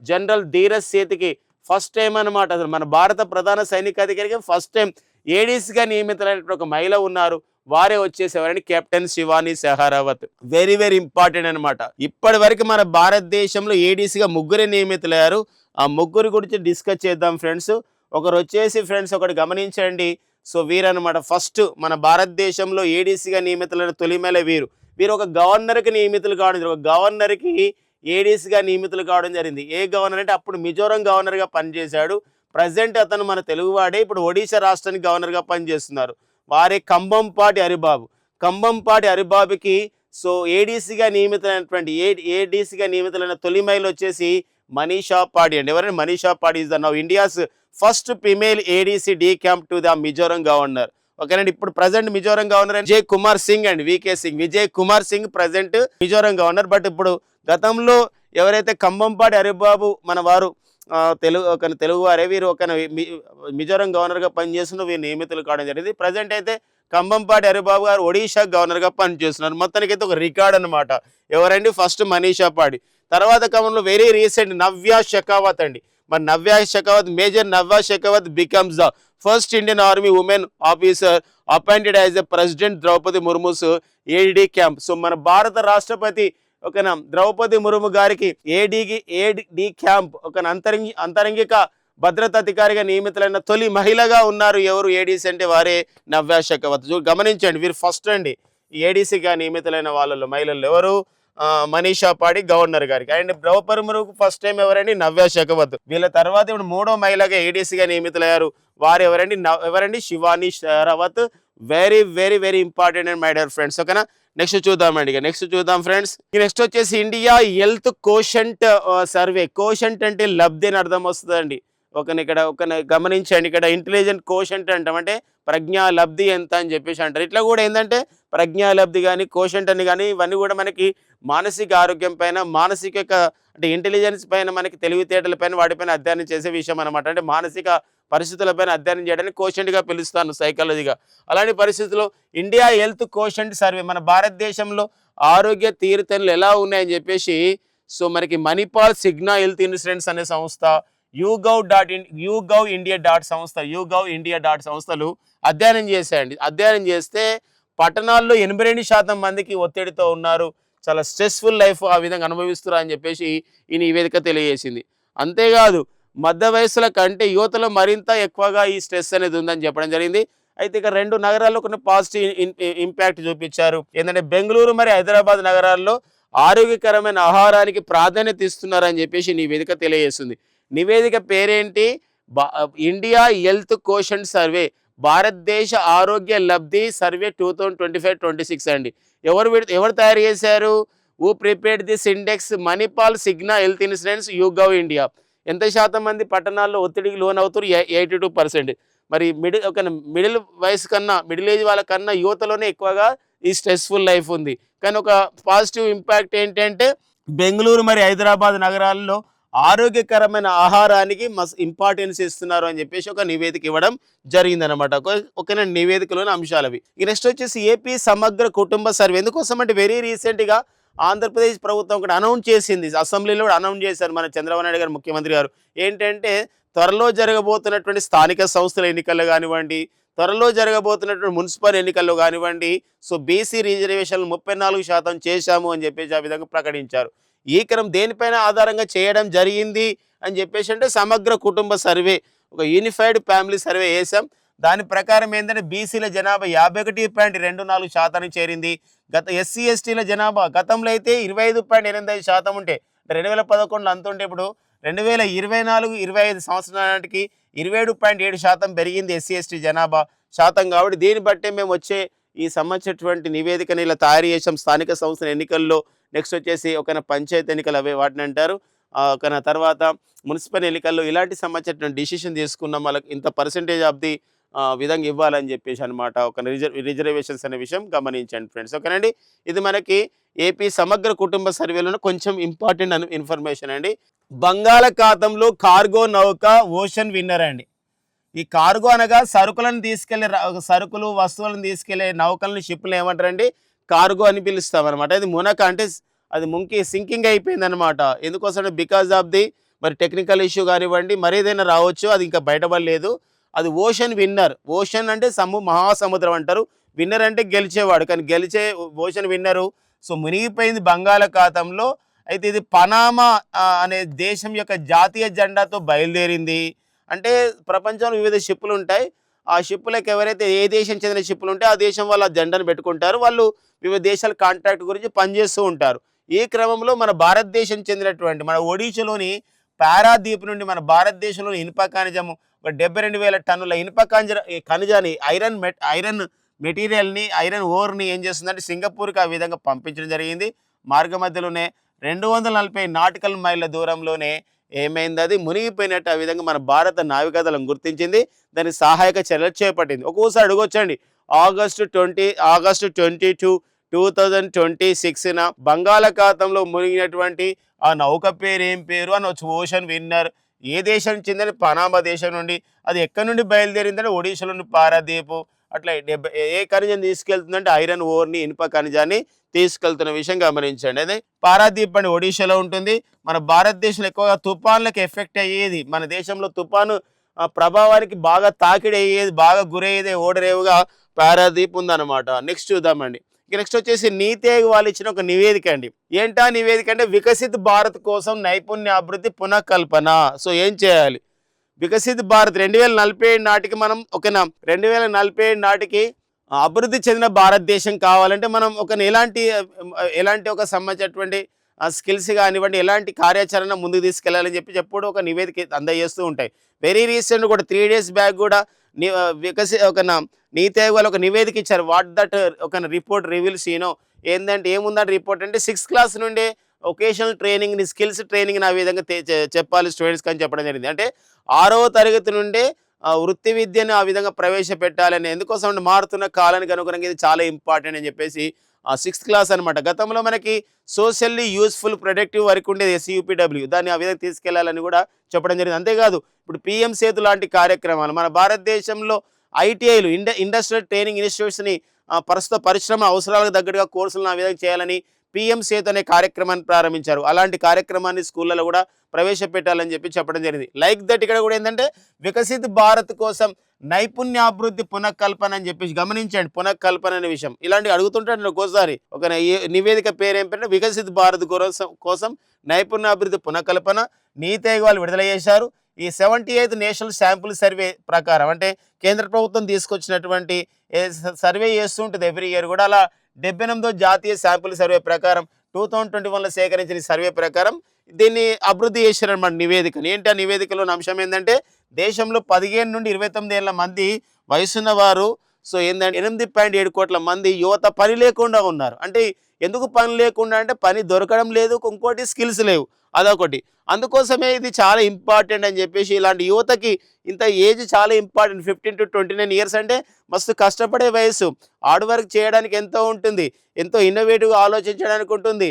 Speaker 1: జనరల్ ధీరజ్ సేత్కి ఫస్ట్ టైం అనమాట. అసలు మన భారత ప్రధాన సైనికాధికారికి ఫస్ట్ టైం ఏడీసీగా నియమితులైనటువంటి ఒక మహిళ ఉన్నారు. వారే వచ్చేసేవారండి captain Shivani Sehrawat. Very very important అనమాట. ఇప్పటి వరకు మన భారతదేశంలో ఏడీసీగా ముగ్గురే నియమితులయ్యారు. ఆ ముగ్గురు గురించి డిస్కస్ చేద్దాం ఫ్రెండ్స్. ఒకరు వచ్చేసి ఫ్రెండ్స్ ఒకటి గమనించండి. సో వీరనమాట ఫస్ట్ మన భారతదేశంలో ఏడీసీగా నియమితులైన తొలిమేల వీరు. వీరు ఒక గవర్నర్కి నియమితులు కావడం, ఒక గవర్నర్కి ఏడీసీగా నియమితులు కావడం జరిగింది. ఏ గవర్నర్ అంటే అప్పుడు మిజోరం గవర్నర్గా పనిచేశాడు. ప్రజెంట్ అతను మన తెలుగువాడే, ఇప్పుడు ఒడిశా రాష్ట్రానికి గవర్నర్గా పనిచేస్తున్నారు. వారే కంబంపాటి హరిబాబు. కంబంపాటి హరిబాబుకి సో ఏడీసీగా నియమితులైనటువంటి ఏడీసీగా నియమితులైన తొలి మహిళ వచ్చేసి మనీషా పాడి అండి. ఎవరైనా Manisha Padhi is the now India's first female ADC de camp to the Mizoram governor. ఓకేనండి. ఇప్పుడు ప్రజెంట్ మిజోరం గవర్నర్ విజయ్ కుమార్ సింగ్ అండి, VK Singh, Vijay Kumar Singh present Mizoram governor. But ఇప్పుడు గతంలో ఎవరైతే కంబంపాటి హరిబాబు మన వారు తెలుగు వారే, వీరు ఒక మిజోరం గవర్నర్గా పనిచేస్తున్న వీరు నియమితులు కావడం జరిగింది. ప్రజెంట్ అయితే కంబంపాటి హరిబాబు గారు ఒడిషా గవర్నర్గా పనిచేస్తున్నారు. మొత్తానికి అయితే ఒక రికార్డ్ అనమాట. ఎవరండి? ఫస్ట్ మనీషా పాడి. తర్వాత క్రమంలో వెరీ రీసెంట్ నవ్యా షెకావత్ అండి. మరి Navya Shekhawat, major Navya Shekhawat becomes the first Indian army women officer appointed as a president Draupadi Murmu's aide-de-camp. So మన భారత రాష్ట్రపతి ఓకేనా ద్రౌపది ముర్ము గారికి ఏడీ క్యాంప్ ఒక అంతరంగిక భద్రతా అధికారిగా నియమితులైన తొలి మహిళగా ఉన్నారు. ఎవరు? ఏడీసీ అంటే వారే నవ్యా షెకావత్. గమనించండి, వీరు ఫస్ట్ అండి ఏడీసీగా నియమితులైన వాళ్ళలో మహిళలు. ఎవరు? మనీషా పాడి గవర్నర్ గారికి. అండ్ ద్రౌపది ముర్ముకు ఫస్ట్ టైం ఎవరండి? నవ్యా షెకావత్. వీళ్ళ తర్వాత ఇప్పుడు మూడో మహిళగా ఏడీసీగా నియమితులయ్యారు. వారు ఎవరండి? Shivani Sehrawat. Very very very important and my dear friends. ఓకేనా? నెక్స్ట్ చూద్దామండి. నెక్స్ట్ చూద్దాం ఫ్రెండ్స్. నెక్స్ట్ వచ్చేసి India health quotient survey. Quotient అంటే లబ్ధి అని అర్థం వస్తుందండి. ఇక్కడ గమనించండి, ఇక్కడ ఇంటెలిజెంట్ కోషంట్ అంటాం, అంటే ప్రజ్ఞా లబ్ధి ఎంత అని చెప్పేసి అంటారు. ఇట్లా కూడా ఏంటంటే ప్రజ్ఞా లబ్ధి కానీ కోషంట్ అని కానీ ఇవన్నీ కూడా మనకి మానసిక ఆరోగ్యం పైన, మానసిక అంటే ఇంటెలిజెన్స్ పైన, మనకి తెలివితేటల పైన, వాటిపైన అధ్యయనం చేసే విషయం అనమాట. అంటే మానసిక పరిస్థితులపైన అధ్యయనం చేయడానికి కోషంట్గా పిలుస్తాను సైకాలజీగా. అలాంటి పరిస్థితుల్లో ఇండియా హెల్త్ కోషంట్ సర్వే, మన భారతదేశంలో ఆరోగ్య తీరుతెన్నులు ఎలా ఉన్నాయని చెప్పేసి సో మనకి మణిపాల్ సిగ్నా హెల్త్ ఇన్సూరెన్స్ అనే సంస్థ, యూగవ్ ఇండియా డాట్ సంస్థలు అధ్యయనం చేశాయండి. అధ్యయనం చేస్తే పట్టణాల్లో 82% మందికి ఒత్తిడితో ఉన్నారు, చాలా స్ట్రెస్ఫుల్ లైఫ్ ఆ విధంగా అనుభవిస్తున్నారు అని చెప్పేసి ఈ నివేదిక తెలియజేసింది. అంతేకాదు మధ్య వయసుల కంటే యువతలో మరింత ఎక్కువగా ఈ స్ట్రెస్ అనేది ఉందని చెప్పడం జరిగింది. అయితే ఇక 2 నగరాల్లో కొన్ని పాజిటివ్ ఇంపాక్ట్ చూపించారు. ఏంటంటే బెంగళూరు మరియు హైదరాబాద్ నగరాల్లో ఆరోగ్యకరమైన ఆహారానికి ప్రాధాన్యత ఇస్తున్నారని చెప్పేసి నివేదిక తెలియజేస్తుంది. నివేదిక పేరేంటి? ఇండియా హెల్త్ కోషంట్ సర్వే, భారతదేశ ఆరోగ్య లబ్ధి సర్వే 2025-26 అండి. ఎవరు తయారు చేశారు? Who prepared this index? Manipal Cigna health insurance YouGov India. ఎంత శాతం మంది పట్టణాల్లో ఒత్తిడికి లోన్ అవుతారు? 82%. మరి మిడిల్ వయసు కన్నా, మిడిల్ ఏజ్ వాళ్ళకన్నా యువతలోనే ఎక్కువగా ఈ స్ట్రెస్ఫుల్ లైఫ్ ఉంది. కానీ ఒక పాజిటివ్ ఇంపాక్ట్ ఏంటంటే బెంగళూరు మరి హైదరాబాద్ నగరాల్లో ఆరోగ్యకరమైన ఆహారానికి ఇంపార్టెన్స్ ఇస్తున్నారు అని చెప్పేసి ఒక నివేదిక ఇవ్వడం జరిగిందనమాట. ఒక నివేదికలోని అంశాలు అవి. నెక్స్ట్ వచ్చేసి ఏపీ సమగ్ర కుటుంబ సర్వే. ఎందుకోసం అంటే వెరీ రీసెంట్గా ఆంధ్రప్రదేశ్ ప్రభుత్వం కూడా అనౌన్స్ చేసింది, అసెంబ్లీలో కూడా అనౌన్స్ చేశారు మన చంద్రబాబు నాయుడు గారు ముఖ్యమంత్రి గారు. ఏంటంటే త్వరలో జరగబోతున్నటువంటి స్థానిక సంస్థల ఎన్నికల్లో కానివ్వండి, త్వరలో జరగబోతున్నటువంటి మున్సిపల్ ఎన్నికల్లో కానివ్వండి, సో బీసీ రిజర్వేషన్లు 34% చేశాము అని చెప్పేసి ఆ విధంగా ప్రకటించారు. ఈ క్రమం దేనిపైన ఆధారంగా చేయడం జరిగింది అని చెప్పేసి అంటే సమగ్ర కుటుంబ సర్వే, ఒక యూనిఫైడ్ ఫ్యామిలీ సర్వే వేసాం. దాని ప్రకారం ఏంటంటే బీసీల జనాభా 51.24% చేరింది. ఎస్సీ ఎస్టీల జనాభా గతంలో అయితే 25.85% ఉంటే 2011లో అంత ఉంటే ఇప్పుడు 2024-25 సంవత్సరానికి 27.7% పెరిగింది ఎస్సీ ఎస్టీ జనాభా శాతం. కాబట్టి దీన్ని బట్టే మేము వచ్చే ఈ సంబంధించినటువంటి నివేదికని ఇలా తయారు చేసాం. స్థానిక సంస్థల ఎన్నికల్లో, నెక్స్ట్ వచ్చేసి ఒక పంచాయతీ ఎన్నికలు అవే వాటిని అంటారు, ఒక తర్వాత మున్సిపల్ ఎన్నికల్లో ఇలాంటి సంబంధించినటువంటి డిసిషన్ తీసుకున్నాం. వాళ్ళకి ఇంత పర్సెంటేజ్ ఆఫ్ ది విధంగా ఇవ్వాలని చెప్పేసి అనమాట. ఒక రిజర్వేషన్స్ అనే విషయం గమనించండి ఫ్రెండ్స్. ఓకేనండి, ఇది మనకి ఏపీ సమగ్ర కుటుంబ సర్వేలో కొంచెం ఇంపార్టెంట్ ఇన్ఫర్మేషన్ అండి. బంగాళాఖాతంలో కార్గో నౌక ఓషన్ విన్నర్ అండి. ఈ కార్గో అనగా సరుకులు వస్తువులను తీసుకెళ్లే నౌకలను, షిప్లు ఏమంటారండి? కార్గో అని పిలుస్తాం అనమాట. ఇది మునక అంటే అది సింకింగ్ అయిపోయింది అనమాట. ఎందుకోసం? బికాజ్ ఆఫ్ ది మరి టెక్నికల్ ఇష్యూ కానివ్వండి, మరి ఏదైనా రావచ్చు, అది ఇంకా బయటపడలేదు. అది ఓషన్ విన్నర్. ఓషన్ అంటే మహాసముద్రం అంటారు. విన్నర్ అంటే గెలిచేవాడు, కానీ గెలిచే ఓషన్ విన్నరు. సో మునిగిపోయింది బంగాళాఖాతంలో. అయితే ఇది పనామా అనే దేశం యొక్క జాతీయ జెండాతో బయలుదేరింది. అంటే ప్రపంచంలో వివిధ షిప్పులు ఉంటాయి. ఆ షిప్పులకు ఎవరైతే ఏ దేశం చెందిన షిప్పులు ఉంటే ఆ దేశం వాళ్ళ జెండాను పెట్టుకుంటారు. వాళ్ళు వివిధ దేశాల కాంట్రాక్ట్ గురించి పనిచేస్తూ ఉంటారు. ఈ క్రమంలో మన భారతదేశం చెందినటువంటి మన ఒడిశాలోని పారాదీప్ నుండి మన భారతదేశంలోని ఇనుప ఖనిజము ఒక 72,000 టన్నుల ఇనుప ఖనిజాన్ని ఐరన్ మెటీరియల్ని, ఐరన్ ఓర్ని ఏం చేస్తుందంటే సింగపూర్కి ఆ విధంగా పంపించడం జరిగింది. మార్గ మధ్యలోనే 240 నాటికల్ మైళ్ళ దూరంలోనే ఏమైంది, అది మునిగిపోయినట్టు. ఆ విధంగా మన భారత నావికాదళం గుర్తించింది, దానికి సహాయక చర్యలు చేపట్టింది. ఒక్కోసారి అడగొచ్చండి, ఆగస్టు 22, 2026న బంగాళాఖాతంలో మునిగినటువంటి ఆ నౌక పేరు ఏం పేరు అనొచ్చు. ఓషన్ విన్నర్ ఏ దేశం చెందిన పనామా దేశం నుండి, అది ఎక్కడి నుండి బయలుదేరిందంటే ఒడిశాలోని పారాదీపు. అట్లా ఏ ఖనిజం తీసుకెళ్తుందంటే ఐరన్ ఓర్ని, ఇనుప ఖనిజాన్ని తీసుకెళ్తున్న విషయం గమనించండి. అదే పారాదీప్ అని ఒడిశాలో ఉంటుంది. మన భారతదేశంలో ఎక్కువగా తుఫాన్లకు ఎఫెక్ట్ అయ్యేది, మన దేశంలో తుఫాను ప్రభావానికి బాగా తాకిడి అయ్యేది, బాగా గురయ్యేది ఓడరేవుగా పారాదీప్ ఉందన్నమాట. నెక్స్ట్ చూద్దామండి. నెక్స్ట్ వచ్చేసి నీతి ఆయోగ్ వాళ్ళు ఇచ్చిన ఒక నివేదిక అండి. ఏంటా నివేదిక అంటే వికసిత్ భారత్ కోసం నైపుణ్య అభివృద్ధి పునఃకల్పన. సో ఏం చేయాలి, వికసిత్ భారత్ 2047 నాటికి మనం ఓకేనా, 2047 నాటికి అభివృద్ధి చెందిన భారతదేశం కావాలంటే మనం ఒక ఎలాంటి ఒక సంబంధించినటువంటి స్కిల్స్ కానివ్వండి, ఎలాంటి కార్యాచరణ ముందుకు తీసుకెళ్లాలని చెప్పుడు ఒక నివేదిక అందజేస్తూ ఉంటాయి. వెరీ రీసెంట్ కూడా 3 days బ్యాక్ కూడా నీతి ఆయోగ్ వాళ్ళు ఒక నివేదిక ఇచ్చారు. వాట్ దట్ ఒక రిపోర్ట్ రివీల్స్ ఏంటంటే ఏముందంటే రిపోర్ట్ అంటే 6th క్లాస్ నుండే ఒకేషనల్ ట్రైనింగ్ని, స్కిల్స్ ట్రైనింగ్ని ఆ విధంగా చెప్పాలి స్టూడెంట్స్కి అని చెప్పడం జరిగింది. అంటే 6వ తరగతి నుండే వృత్తి విద్యను ఆ విధంగా ప్రవేశపెట్టాలని, ఎందుకోసం అంటే మారుతున్న కాలానికి అనుగుణంగా ఇది చాలా ఇంపార్టెంట్ అని చెప్పేసి 6th క్లాస్ అనమాట. గతంలో మనకి సోషల్లీ యూస్ఫుల్ ప్రొడక్టివ్ వర్క్ ఉండేది SUPW, దాన్ని ఆ విధంగా తీసుకెళ్లాలని కూడా చెప్పడం జరిగింది. అంతేకాదు ఇప్పుడు PM సేతు లాంటి కార్యక్రమాలు మన భారతదేశంలో ITIలు ఇండస్ట్రియల్ ట్రైనింగ్ ఇన్స్టిట్యూట్స్ని ప్రస్తుత పరిశ్రమ అవసరాలకు తగ్గట్టుగా కోర్సులను ఆ విధంగా చేయాలని PM సేతు అనే కార్యక్రమాన్ని ప్రారంభించారు. అలాంటి కార్యక్రమాన్ని స్కూళ్ళలో కూడా ప్రవేశపెట్టాలని చెప్పడం జరిగింది. లైక్ దట్ ఇక్కడ కూడా ఏంటంటే వికసిత్ భారత్ కోసం నైపుణ్యాభివృద్ధి పునఃకల్పన అని చెప్పేసి గమనించండి. పునఃకల్పన అనే విషయం ఇలాంటివి అడుగుతుంటాడు ఒక్కోసారి. ఒక నివేదిక పేరేం పేరు, వికసిత్ భారత్ కోసం నైపుణ్యాభివృద్ధి పునఃకల్పన నీతి ఆయోగ్ వాళ్ళు విడుదల చేశారు. ఈ 78th నేషనల్ శాంపుల్ సర్వే ప్రకారం, అంటే కేంద్ర ప్రభుత్వం తీసుకొచ్చినటువంటి సర్వే చేస్తూ ఉంటుంది ఎవ్రీ ఇయర్ కూడా, అలా 78వ జాతీయ శాంపుల్ సర్వే ప్రకారం 2021లో సేకరించిన సర్వే ప్రకారం దీన్ని అభివృద్ధి చేశారన్నమాట నివేదికని. ఏంటి ఆ నివేదికలోని అంశం ఏంటంటే దేశంలో 15 నుండి 29 ఏళ్ల మంది వయసున్న వారు, సో ఏంటంటే 8.7 కోట్ల మంది యువత పని లేకుండా ఉన్నారు. అంటే ఎందుకు పని లేకుండా అంటే పని దొరకడం లేదు, ఇంకోటి స్కిల్స్ లేవు, అదొకటి. అందుకోసమే ఇది చాలా ఇంపార్టెంట్ అని చెప్పేసి ఇలాంటి యువతకి ఇంత ఏజ్ చాలా ఇంపార్టెంట్. 15 to 29 ఇయర్స్ అంటే మస్తు కష్టపడే వయసు, హార్డ్ వర్క్ చేయడానికి ఎంతో ఉంటుంది, ఎంతో ఇన్నోవేటివ్గా ఆలోచించడానికి ఉంటుంది.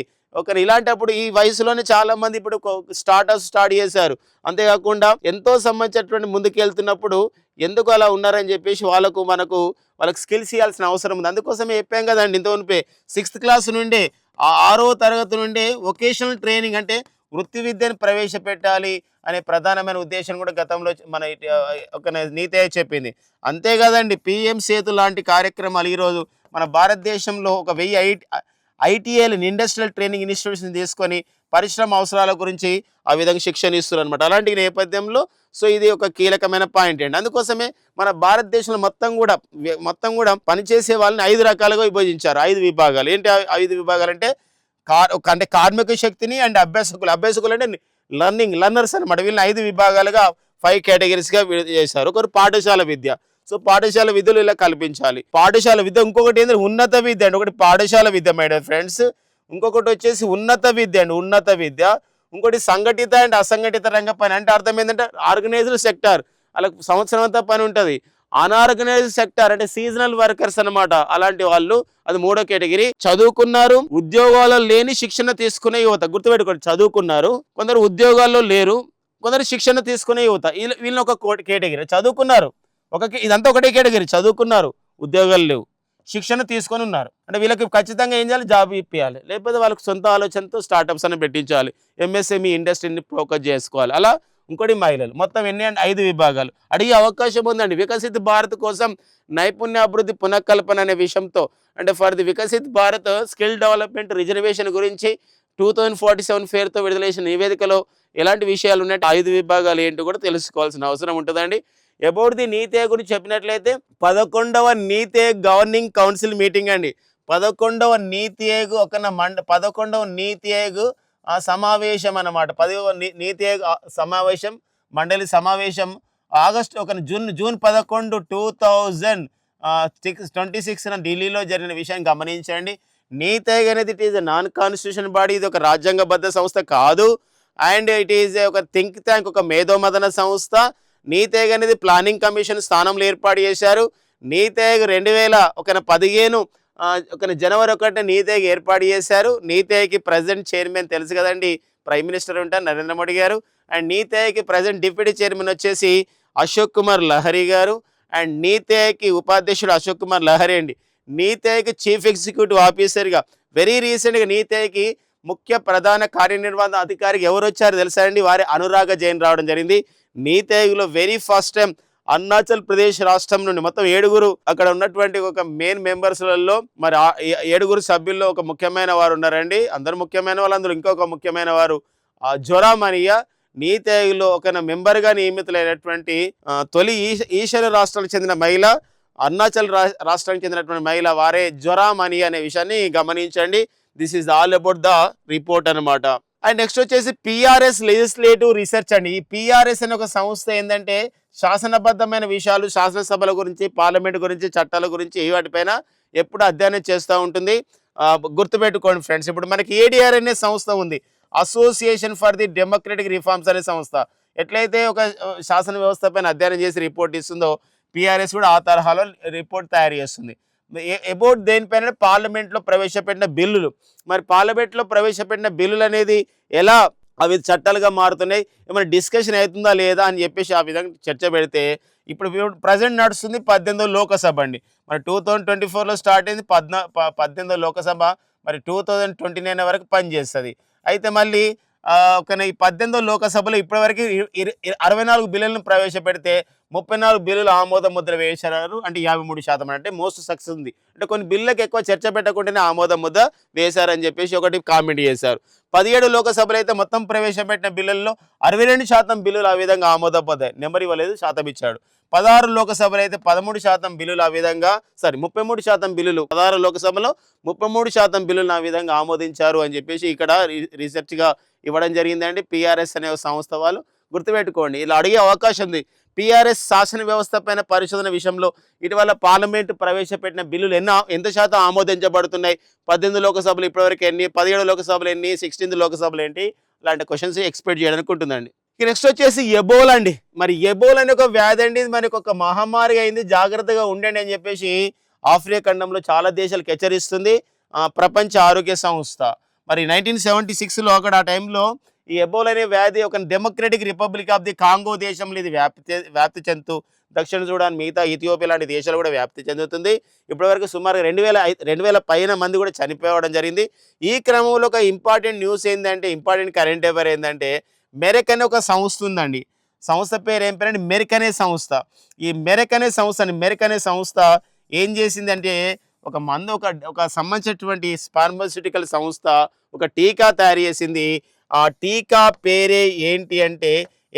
Speaker 1: ఇలాంటప్పుడు ఈ వయసులోనే చాలా మంది ఇప్పుడు స్టార్ట్అప్స్ స్టార్ట్ చేశారు. అంతేకాకుండా ఎంతో సంబంధించినటువంటి ముందుకెళ్తున్నప్పుడు ఎందుకు అలా ఉన్నారని చెప్పేసి వాళ్ళకు స్కిల్స్ ఇవ్వాల్సిన అవసరం ఉంది. అందుకోసమే చెప్పాం కదండి ఇంత మునిపే 6th క్లాస్ నుండే 6వ తరగతి నుండే వొకేషనల్ ట్రైనింగ్ అంటే వృత్తి విద్యను ప్రవేశపెట్టాలి అనే ప్రధానమైన ఉద్దేశం కూడా గతంలో మన ఒక నీతి ఆయోగ్ చెప్పింది. అంతేకాదండి PM సేతు లాంటి కార్యక్రమాలు ఈరోజు మన భారతదేశంలో ఒక 1000 ITIలు ఇండస్ట్రియల్ ట్రైనింగ్ ఇన్స్టిట్యూట్స్ని తీసుకొని పరిశ్రమ అవసరాల గురించి ఆ విధంగా శిక్షణ ఇస్తున్నారు అనమాట. అలాంటి నేపథ్యంలో సో ఇది ఒక కీలకమైన పాయింట్ అండి. అందుకోసమే మన భారతదేశంలో మొత్తం కూడా పనిచేసే వాళ్ళని 5 రకాలుగా విభజించారు, 5 విభాగాలు. ఏంటి 5 విభాగాలు అంటే కార్మిక శక్తిని అండ్ అభ్యాసకులు అంటే లర్నర్స్ అనమాట. వీళ్ళని 5 విభాగాలుగా 5 కేటగిరీస్గా చేశారు. ఒకరు పాఠశాల విద్య, సో పాఠశాల విద్యలు ఇలా కల్పించాలి. పాఠశాల విద్య, ఇంకొకటి ఏంటంటే ఉన్నత విద్య అండి. ఒకటి పాఠశాల విద్య మై డియర్ ఫ్రెండ్స్, ఇంకొకటి వచ్చేసి ఉన్నత విద్య అండి, ఉన్నత విద్య. ఇంకోటి సంఘటిత అండ్ అసంఘటిత రంగ పని, అంటే అర్థం ఏంటంటే ఆర్గనైజ్డ్ సెక్టార్, వాళ్ళకి సంవత్సరం అంతా పని ఉంటుంది. అన్ఆర్గనైజ్డ్ సెక్టార్ అంటే సీజనల్ వర్కర్స్ అనమాట, అలాంటి వాళ్ళు, అది 3వ కేటగిరీ. చదువుకున్నారు, ఉద్యోగాల్లో లేని శిక్షణ తీసుకునే యువత. గుర్తుపెట్టుకోండి, చదువుకున్నారు, కొందరు ఉద్యోగాల్లో లేరు, కొందరు శిక్షణ తీసుకునే యువత. వీళ్ళని ఒక కేటగిరీ. చదువుకున్నారు ఇదంతా ఒకటే కేటగిరీ, చదువుకున్నారు, ఉద్యోగాలు లేవు, శిక్షణ తీసుకొని ఉన్నారు. అంటే వీళ్ళకి ఖచ్చితంగా ఏం చేయాలి, జాబ్ ఇప్పించాలి, లేకపోతే వాళ్ళకి సొంత ఆలోచనతో స్టార్టప్స్ అని పెట్టించాలి, MSME ఇండస్ట్రీని ఫోకస్ చేసుకోవాలి. అలా ఇంకోటి మహిళలు. మొత్తం ఎన్ని అంటే 5 విభాగాలు. అడిగే అవకాశం ఉందండి. వికసిత్ భారత్ కోసం నైపుణ్యాభివృద్ధి పునఃకల్పన అనే విషయంతో, అంటే for the Viksit Bharat skill development reservation గురించి 2047 పేరుతో విడుదల చేసిన నివేదికలో ఎలాంటి విషయాలు ఉన్నాయి, 5 విభాగాలు ఏంటో కూడా తెలుసుకోవాల్సిన అవసరం ఉంటుందండి. అబౌట్ ది నీతి ఆయోగ్ గురించి చెప్పినట్లయితే 11వ నీతి ఆయోగ్ గవర్నింగ్ కౌన్సిల్ మీటింగ్ అండి. 11వ నీతి ఆయోగ్ 11వ నీతి ఆయోగ్ సమావేశం అన్నమాట. 10వ నీతి ఆయోగ్ సమావేశం, మండలి సమావేశం జూన్ 11, 2026 ఢిల్లీలో జరిగిన విషయాన్ని గమనించండి. నీతి ఆయోగ్ అనేది it is non constitution body. ఇది ఒక రాజ్యాంగబద్ధ సంస్థ కాదు. అండ్ ఇట్ ఈజ్ ఒక థింక్ ట్యాంక్, ఒక మేధోమథన సంస్థ. నీతి ఆయోగ్ అనేది ప్లానింగ్ కమిషన్ స్థానంలో ఏర్పాటు చేశారు. నీతి ఆయోగ్ 2015 జనవరి 1 నీతి ఆయోగ్ ఏర్పాటు చేశారు. నీతి ఆయోగ్కి ప్రజెంట్ చైర్మన్ తెలుసు కదండి, ప్రైమ్ మినిస్టర్ ఉంటారు నరేంద్ర మోడీ గారు. And NITI ఆయోగ్కి present deputy chairman వచ్చేసి అశోక్ కుమార్ లహరి గారు. అండ్ నీతి ఆయోగ్కి ఉపాధ్యక్షుడు అశోక్ కుమార్ లహరి అండి. నీతి ఆయోగ్ చీఫ్ ఎగ్జిక్యూటివ్ ఆఫీసర్గా వెరీ రీసెంట్గా నీతి ఆయోగ్కి ముఖ్య ప్రధాన కార్యనిర్వహణ అధికారికి ఎవరు వచ్చారు తెలుసా అండి? వారి అనురాగ జైన్ రావడం జరిగింది. నీతి ఆయోగ్లో very first time Arunachal Pradesh రాష్ట్రం నుండి మొత్తం 7 అక్కడ ఉన్నటువంటి ఒక మెయిన్ మెంబర్స్లలో మరి 7 సభ్యుల్లో ఒక ముఖ్యమైన వారు ఉన్నారండి. అందరు ముఖ్యమైన వాళ్ళు, అందులో ఇంకొక ముఖ్యమైన వారు జోరామనియా. నీతి ఆయోగ్లో ఒక మెంబర్గా నియమితులైనటువంటి తొలి ఈశాన్య రాష్ట్రాలకు చెందిన మహిళ, అరుణాచల్ రాష్ట్రానికి చెందినటువంటి మహిళ, వారే జోరామనియా అనే విషయాన్ని గమనించండి. This is all about the report అనమాట. అండ్ నెక్స్ట్ వచ్చేసి పిఆర్ఎస్ లెజిస్లేటివ్ రీసెర్చ్ అండి. ఈ పిఆర్ఎస్ అనే ఒక సంస్థ ఏంటంటే శాసనబద్ధమైన విషయాలు, శాసనసభల గురించి, పార్లమెంట్ గురించి, చట్టాల గురించి వాటిపైన ఎప్పుడు అధ్యయనం చేస్తూ ఉంటుంది. గుర్తుపెట్టుకోండి ఫ్రెండ్స్. ఇప్పుడు మనకి ఏడిఆర్ అనే సంస్థ ఉంది, association for the democratic reforms అనే సంస్థ. ఎట్లయితే ఒక శాసన వ్యవస్థ పైన అధ్యయనం చేసి రిపోర్ట్ ఇస్తుందో, పిఆర్ఎస్ కూడా ఆ తరహాలో రిపోర్ట్ తయారు చేస్తుంది. అబౌట్ దేనిపైన పార్లమెంట్లో ప్రవేశపెట్టిన బిల్లులు. మరి పార్లమెంట్లో ప్రవేశపెట్టిన బిల్లులు అనేది ఎలా అవి చట్టాలుగా మారుతున్నాయి, ఏమైనా డిస్కషన్ అవుతుందా లేదా అని చెప్పేసి ఆ విధంగా చర్చ పెడితే, ఇప్పుడు ప్రజెంట్ నడుస్తుంది 18వ లోకసభ అండి. మరి 2024లో స్టార్ట్ అయింది 18వ లోకసభ. మరి 2029 వరకు పనిచేస్తుంది. అయితే మళ్ళీ ఈ 18వ లోకసభలో ఇప్పటివరకు 64 బిల్లులను ప్రవేశపెడితే 34 బిల్లులు ఆమోద ముద్ర వేశారు. అంటే 53%, అంటే మోస్ట్ సక్సెస్ ఉంది. అంటే కొన్ని బిల్లులకు ఎక్కువ చర్చ పెట్టకుండానే ఆమోద ముద్ర వేశారని చెప్పేసి ఒకటి కామెంట్ చేశారు. 17 లోకసభలు అయితే మొత్తం ప్రవేశపెట్టిన బిల్లుల్లో 62% బిల్లులు ఆ విధంగా ఆమోదపోతాయి. నెంబర్ ఇవ్వలేదు, శాతం ఇచ్చాడు. 16 లోకసభలు అయితే 13% బిల్లులు ఆ విధంగా 33% బిల్లులు 16 లోకసభలో 33% బిల్లులు ఆ విధంగా ఆమోదించారు అని చెప్పేసి ఇక్కడ రీసెర్చ్గా ఇవ్వడం జరిగిందండి. పిఆర్ఎస్ అనే సంస్థ వాళ్ళు. గుర్తుపెట్టుకోండి, ఇలా అడిగే అవకాశం ఉంది. పిఆర్ఎస్ శాసన వ్యవస్థ పైన పరిశోధన విషయంలో ఇటీవల పార్లమెంటు ప్రవేశపెట్టిన బిల్లులు ఎంత శాతం ఆమోదించబడుతున్నాయి, 18 లోకసభలు ఇప్పటివరకు ఎన్ని, 17 లోకసభలు ఎన్ని, 16 లోకసభలు ఏంటి, ఇలాంటి క్వశ్చన్స్ ఎక్స్పెక్ట్ చేయడానికి ఉంటుందండి. నెక్స్ట్ వచ్చేసి ఎబోలా అండి. మరి ఎబోలా అనే ఒక వ్యాధి అండి, మనకి ఒక మహమ్మారి అయింది, జాగ్రత్తగా ఉండండి అని చెప్పేసి ఆఫ్రికా ఖండంలో చాలా దేశాలకు హెచ్చరిస్తుంది ప్రపంచ ఆరోగ్య సంస్థ. మరి 1976లో అక్కడ ఆ టైంలో ఈ ఎబోలా అనే వ్యాధి ఒక democratic republic of the Congo దేశంలో ఇది వ్యాప్తి చెందుతూ దక్షిణ సూడాన్, మిగతా ఇథియోపియా లాంటి దేశాలు కూడా వ్యాప్తి చెందుతుంది. ఇప్పటివరకు సుమారు 2000 పైన మంది కూడా చనిపోవడం జరిగింది. ఈ క్రమంలో ఒక ఇంపార్టెంట్ న్యూస్ ఏంటంటే, ఇంపార్టెంట్ కరెంట్ అఫైర్ ఏంటంటే, మెరెక్ అనే ఒక సంస్థ ఉందండి. సంస్థ పేరు ఏం పేరండి? మెరెక్ అనే సంస్థ. ఈ మెరెక్ అనే సంస్థ ఏం చేసిందంటే, ఒక సంబంధించినటువంటి ఫార్మాస్యూటికల్ సంస్థ ఒక టీకా తయారు చేసింది. ఆ టీకా పేరే ఏంటి అంటే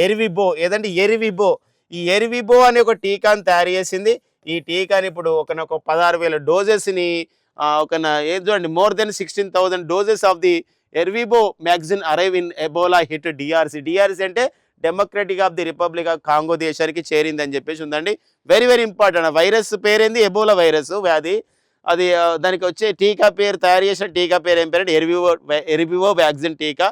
Speaker 1: ఎర్విబో. ఏదంటే ఎర్విబో. ఈ ఎర్విబో అనే ఒక టీకాను తయారు చేసింది. ఈ టీకాని ఇప్పుడు ఒక 16,000 డోజెస్ని చూడండి, more than 16,000 doses of the Ervebo vaccine arrive in Ebola hit DRC. DRC అంటే democratic of the republic of Congo దేశానికి చేరిందని చెప్పేసి ఉందండి. Very very important. వైరస్ పేరేంది? ఎబోలా వైరస్ వ్యాధి. అది దానికి వచ్చే టీకా పేరు, తయారు చేసిన టీకా పేరు ఏం పేరంటే ఎర్విబో వ్యాక్సిన్ టీకా.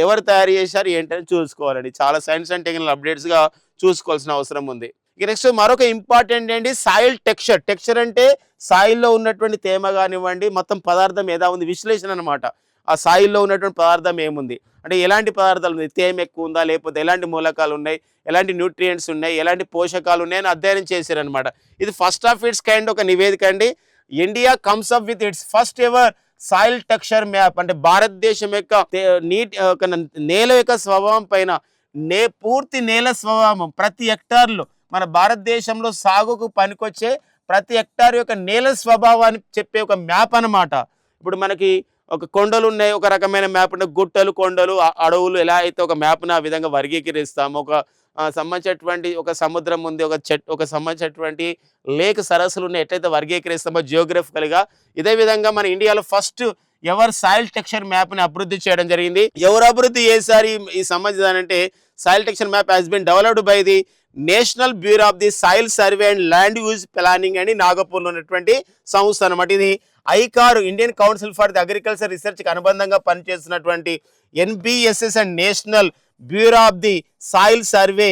Speaker 1: ఎవరు తయారు చేశారు ఏంటని చూసుకోవాలండి. చాలా సైన్స్ అండ్ టెక్నికల్ అప్డేట్స్గా చూసుకోవాల్సిన అవసరం ఉంది. ఇక నెక్స్ట్ మరొక ఇంపార్టెంట్ ఏంటి, సాయిల్ టెక్స్చర్. టెక్స్చర్ అంటే సాయిల్లో ఉన్నటువంటి తేమ కానివ్వండి, మొత్తం పదార్థం ఏదా ఉంది, విశ్లేషణ అనమాట. ఆ సాయిల్లో ఉన్నటువంటి పదార్థం ఏముంది అంటే, ఎలాంటి పదార్థాలు ఉంది, తేమ ఎక్కువ ఉందా, లేకపోతే ఎలాంటి మూలకాలు ఉన్నాయి, ఎలాంటి న్యూట్రియంట్స్ ఉన్నాయి, ఎలాంటి పోషకాలు ఉన్నాయని అధ్యయనం చేశారనమాట. ఇది ఫస్ట్ ఆఫ్ ఇట్స్ కైండ్ ఒక నివేదిక అండి. India comes up with its first ever soil texture map. అంటే భారతదేశం యొక్క నేల యొక్క స్వభావం పైన, పూర్తి నేల స్వభావం ప్రతి హెక్టార్లో మన భారతదేశంలో సాగుకు పనికొచ్చే ప్రతి హెక్టార్ యొక్క నేల స్వభావాన్ని చెప్పే ఒక మ్యాప్ అన్నమాట. ఇప్పుడు మనకి ఒక కొండలు ఉన్నాయి, ఒక రకమైన మ్యాప్ ఉన్నాయి. గుట్టలు, కొండలు, అడవులు ఎలా అయితే ఒక మ్యాప్ను ఆ విధంగా వర్గీకరిస్తాము. ఒక సంబంధించినటువంటి ఒక సముద్రం ఉంది, ఒక సంబంధించినటువంటి లేక్ సరస్సులు ఉన్నాయి, ఎట్లయితే వర్గీకరిస్తామో జియోగ్రఫికల్గా, ఇదే విధంగా మన ఇండియాలో ఫస్ట్ ఎవరు సాయిల్ టెక్స్చర్ మ్యాప్ని అభివృద్ధి చేయడం జరిగింది. ఎవరు అభివృద్ధి చేశారు ఈ సంబంధించిన అంటే soil texture map has been developed by the national bureau of the soil survey and land use planning అని నాగపూర్లో ఉన్నటువంటి సంస్థ అనమాట. ఇది ICAR, Indian council for the agriculture రీసెర్చ్కి అనుబంధంగా పనిచేస్తున్నటువంటి NBSS and national bureau of the soil survey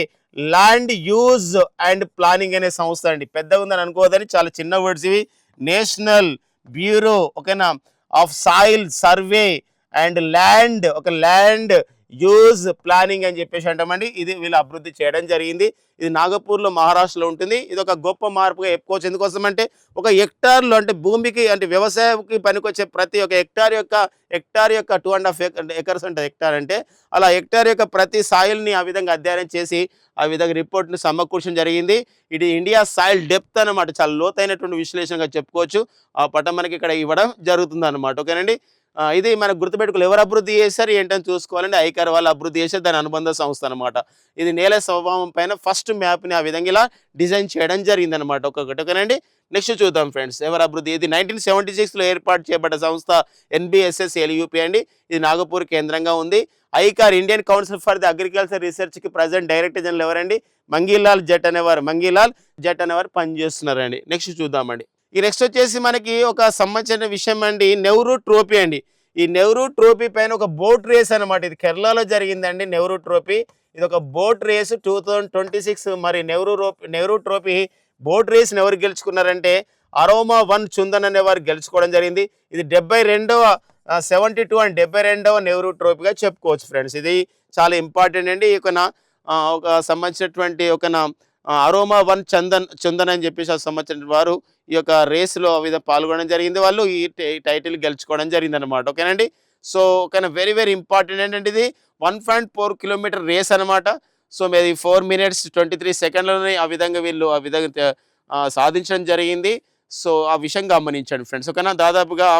Speaker 1: land use and planning అనే సంస్థ అండి. పెద్దగా ఉందని అనుకోవద్దని, చాలా చిన్న వర్డ్స్ ఇవి. నేషనల్ బ్యూరో ఓకేనా of soil survey and land use planning అని చెప్పేసి అంటామండి. ఇది వీళ్ళు అభివృద్ధి చేయడం జరిగింది. ఇది నాగపూర్లో మహారాష్ట్రలో ఉంటుంది. ఇది ఒక గొప్ప మార్పుగా చెప్పుకోవచ్చు. ఎందుకోసం అంటే ఒక హెక్టార్లో అంటే భూమికి అంటే వ్యవసాయంకి పనికొచ్చే ప్రతి ఒక్క హెక్టార్ యొక్క 2.5 ఎకర్స్ ఉంటుంది హెక్టార్ అంటే. అలా హెక్టార్ యొక్క ప్రతి సాయిల్ని ఆ విధంగా అధ్యయనం చేసి ఆ విధంగా రిపోర్ట్ని సమకూర్చడం జరిగింది. ఇది ఇండియా సాయిల్ డెప్త్ అనమాట, చాలా లోతైనటువంటి విశ్లేషణగా చెప్పుకోవచ్చు. ఆ పటం మనకి ఇక్కడ ఇవ్వడం జరుగుతుంది అనమాట. ఓకేనండి. ఇది మనకు గుర్తుపెట్టుకోవాలి, ఎవరు అభివృద్ధి చేశారు ఏంటని చూసుకోవాలండి. ఐకార్ వాళ్ళు అభివృద్ధి చేశారు, దాని అనుబంధ సంస్థ అనమాట. ఇది నేల స్వభావం పైన ఫస్ట్ మ్యాప్ని ఆ విధంగా ఇలా డిజైన్ చేయడం జరిగింది అనమాట. ఒక్కొక్కటి ఓకేనండి. నెక్స్ట్ చూద్దాం ఫ్రెండ్స్, ఎవరు అభివృద్ధి. ఇది 1976లో ఏర్పాటు చేయబడ్డ సంస్థ NBSSLUP అండి. ఇది నాగపూర్ కేంద్రంగా ఉంది. ICAR, Indian council for the agriculture రీసెర్చ్కి ప్రజెంట్ డైరెక్టర్ జనరల్ ఎవరండి? మంగీలాల్ జట్ అనేవారు పనిచేస్తున్నారండి. నెక్స్ట్ చూద్దామండి. ఈ నెక్స్ట్ వచ్చేసి మనకి ఒక సంబంధించిన విషయం అండి, నెహ్రూ ట్రోఫీ అండి. ఈ నెహ్రూ ట్రోఫీ పైన ఒక బోట్ రేస్ అనమాట. ఇది కేరళలో జరిగిందండి నెహ్రూ ట్రోఫీ. ఇది ఒక బోట్ రేస్ 2026. మరి నెహ్రూ ట్రోఫీ బోట్ రేస్ని ఎవరు గెలుచుకున్నారంటే అరోమా 1 చుందన్ అనేవారు గెలుచుకోవడం జరిగింది. ఇది 72వ నెహ్రూ ట్రోఫీగా చెప్పుకోవచ్చు ఫ్రెండ్స్. ఇది చాలా ఇంపార్టెంట్ అండి. ఒక సంబంధించినటువంటి అరోమా 1 చుందన్ అని చెప్పేసి ఆ సంబంధించిన వారు ఈ యొక్క రేస్లో ఆ విధంగా పాల్గొనడం జరిగింది. వాళ్ళు ఈ టైటిల్ గెలుచుకోవడం జరిగింది అనమాట. ఓకేనండి. సో ఓకేనా, వెరీ వెరీ ఇంపార్టెంట్ ఏంటంటే ఇది 1.4 కిలోమీటర్ రేస్ అనమాట. సో ఇది 4 minutes 23 secondsలోనే ఆ విధంగా వీళ్ళు సాధించడం జరిగింది. సో ఆ విషయం గమనించండి ఫ్రెండ్స్. ఓకేనా, దాదాపుగా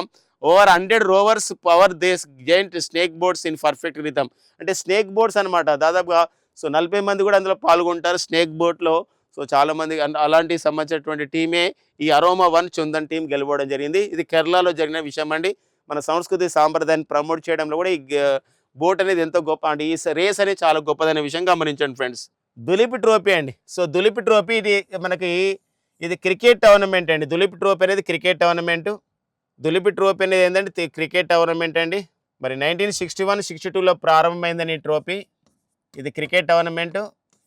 Speaker 1: over 100 rovers power these giant snake boats in perfect rhythm. అంటే స్నేక్ బోట్స్ అనమాట. దాదాపుగా 40 మంది కూడా అందులో పాల్గొంటారు స్నేక్ బోట్లో. సో చాలామంది అలాంటి సంబంధించినటువంటి టీమే ఈ అరోమా 1 చుందన్ టీం గెలవడం జరిగింది. ఇది కేరళలో జరిగిన విషయం అండి. మన సంస్కృతి సాంప్రదాయాన్ని ప్రమోట్ చేయడంలో కూడా ఈ బోట్ అనేది ఎంతో గొప్ప, అంటే ఈ రేస్ అనేది చాలా గొప్పదనే విషయం గమనించండి ఫ్రెండ్స్. దులీప్ ట్రోఫీ అండి. సో దులీప్ ట్రోఫీ ఇది క్రికెట్ టోర్నమెంట్ అండి. దులీప్ ట్రోఫీ అనేది క్రికెట్ టోర్నమెంట్. దులీప్ ట్రోఫీ అనేది ఏంటంటే క్రికెట్ టోర్నమెంట్ అండి. మరి 1961-62లో ప్రారంభమైందని ఈ ట్రోఫీ. ఇది క్రికెట్ టోర్నమెంట్.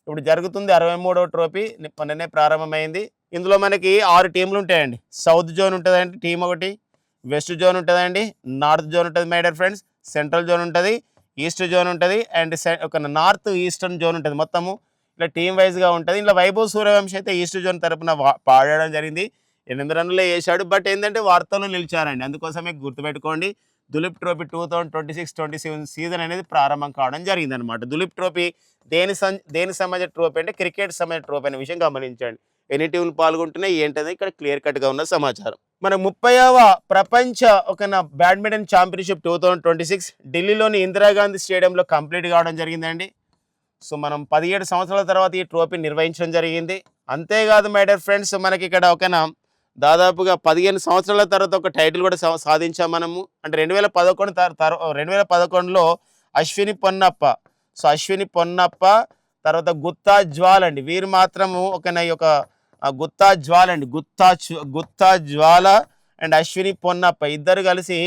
Speaker 1: ఇప్పుడు జరుగుతుంది 63వ ట్రోఫీ, మొన్ననే ప్రారంభమైంది. ఇందులో మనకి 6 టీంలు ఉంటాయండి. సౌత్ జోన్ ఉంటుందండి టీం ఒకటి, వెస్ట్ జోన్ ఉంటుందండి, నార్త్ జోన్ ఉంటుంది my dear friends, central zone ఉంటుంది, ఈస్ట్ జోన్ ఉంటుంది, అండ్ ఒక నార్త్ ఈస్టర్న్ జోన్ ఉంటుంది. మొత్తము ఇలా టీం వైజ్గా ఉంటుంది. ఇలా వైభవ్ సూర్యవంశీ అయితే ఈస్ట్ జోన్ తరపున పాడడం జరిగింది. 8 రన్నులే వేశాడు. బట్ ఏంటంటే వార్తల్లో నిలిచారండి. అందుకోసమే గుర్తుపెట్టుకోండి, దులీప్ ట్రోఫీ 2026-27 సీజన్ అనేది ప్రారంభం కావడం జరిగిందనమాట. దులీప్ ట్రోఫీ దేని సంబంధించిన ట్రోఫీ అంటే క్రికెట్ సంబంధించిన ట్రోఫీ అనే విషయం గమనించండి. ఎన్ని టీంలు పాల్గొంటున్నాయి ఏంటనేది ఇక్కడ క్లియర్ కట్గా ఉన్న సమాచారం. మన 30వ ప్రపంచ బ్యాడ్మింటన్ ఛాంపియన్షిప్ 2026 ఢిల్లీలోని ఇందిరాగాంధీ స్టేడియంలో కంప్లీట్ కావడం జరిగిందండి. సో మనం 17 సంవత్సరాల తర్వాత ఈ ట్రోఫీ నిర్వహించడం జరిగింది. అంతేకాదు మై డియర్ ఫ్రెండ్స్, మనకి ఇక్కడ దాదాపుగా 15 సంవత్సరాల తర్వాత ఒక టైటిల్ కూడా సాధించాం మనము. అంటే 2011లో అశ్విని పొన్నప్ప. సో అశ్విని పొన్నప్ప తర్వాత గుత్తా జ్వాల్ అండి. వీరు మాత్రము గుత్తా జ్వాల అండ్ అశ్విని పొన్నప్ప ఇద్దరు కలిసి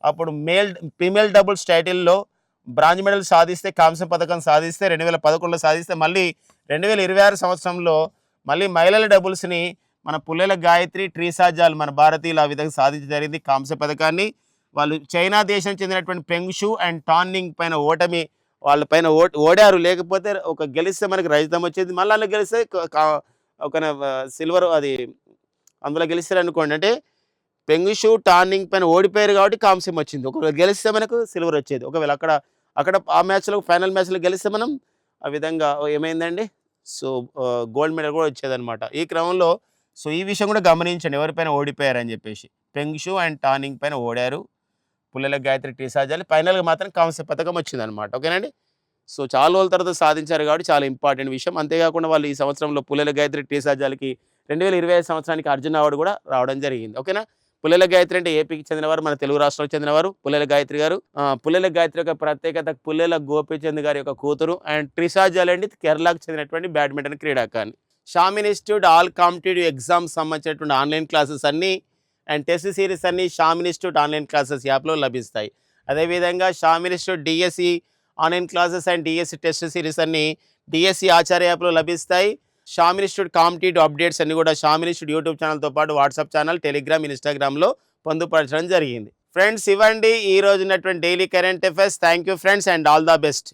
Speaker 1: అప్పుడు ఫీమేల్ డబుల్స్ టైటిల్లో బ్రాంజ్ మెడల్ సాధిస్తే, కాంస్య పథకం సాధిస్తే 2011లో సాధిస్తే, మళ్ళీ 2026 సంవత్సరంలో మళ్ళీ మహిళల డబుల్స్ని మన పుల్లెల గాయత్రి, ట్రీసా జాల్ మన భారతీయులు ఆ విధంగా సాధించడం జరిగింది కాంస్య పథకాన్ని. వాళ్ళు చైనా దేశం చెందినటువంటి పెంగ్షు అండ్ టాన్నింగ్ పైన వాళ్ళ పైన ఓడారు. లేకపోతే గెలిస్తే మనకి రజతం వచ్చేది, మళ్ళీ అందులో గెలిస్తే ఒక సిల్వర్ అది అందులో గెలిస్తారు అనుకోండి. అంటే పెంగ్షు టాన్నింగ్ పైన ఓడిపోయారు కాబట్టి కాంస్యం వచ్చింది. ఒకవేళ గెలిస్తే మనకు సిల్వర్ వచ్చేది. ఒకవేళ అక్కడ ఆ మ్యాచ్లో ఫైనల్ మ్యాచ్లో గెలిస్తే మనం ఆ విధంగా ఏమైందండి సో గోల్డ్ మెడల్ కూడా వచ్చేదనమాట. ఈ క్రమంలో సో ఈ విషయం కూడా గమనించండి ఎవరిపైన ఓడిపోయారని చెప్పేసి. పెంగ్షు అండ్ టానింగ్ పైన ఓడారు. పుల్లెల గాయత్రి, టీసాజాలి ఫైనల్‌గా మాత్రం కాంస్య పథకం వచ్చిందనమాట. ఓకేనండి. సో చాలా రోజుల తర్వాత సాధించారు కాబట్టి చాలా ఇంపార్టెంట్ విషయం. అంతేకాకుండా వాళ్ళు ఈ సంవత్సరంలో పుల్లెల గాయత్రి, టీసాజాలికి 2025 సంవత్సరానికి అర్జున అవార్డు కూడా రావడం జరిగింది. ఓకేనా. పుల్లెల గాయత్రి అంటే ఏపీకి చెందినవారు, మన తెలుగు రాష్ట్రాలకు చెందినవారు పుల్లెల గాయత్రి గారు. పుల్లెల గాయత్రి యొక్క ప్రత్యేకత పుల్లెల గోపీచంద్ గారి యొక్క కూతురు. అండ్ టీసాజాలి అండి కేరళకు చెందినటువంటి బ్యాడ్మింటన్ క్రీడాకారిణి. Shamin institute all competitive exams సంబంధించినటువంటి ఆన్లైన్ క్లాసెస్ అన్నీ అండ్ టెస్ట్ సిరీస్ అన్నీ షామిన్ ఇన్స్టిట్యూట్ ఆన్లైన్ క్లాసెస్ యాప్లో లభిస్తాయి. అదేవిధంగా Shamin institute DSC online classes and DSC test series అన్నీ డిఎస్సి ఆచార్య యాప్లో లభిస్తాయి. షామిన్ ఇన్స్టిట్యూట్ కాంపిటేటివ్ అప్డేట్స్ అన్ని కూడా షామిన్ ఇన్స్టిట్యూట్ యూట్యూబ్ ఛానల్తో పాటు వాట్సాప్ ఛానల్, టెలిగ్రామ్, ఇన్స్టాగ్రామ్లో పొందుపరచడం జరిగింది. ఫ్రెండ్స్ ఇవ్వండి ఈ రోజు ఉన్నటువంటి daily current affairs. Thank you friends and all the best.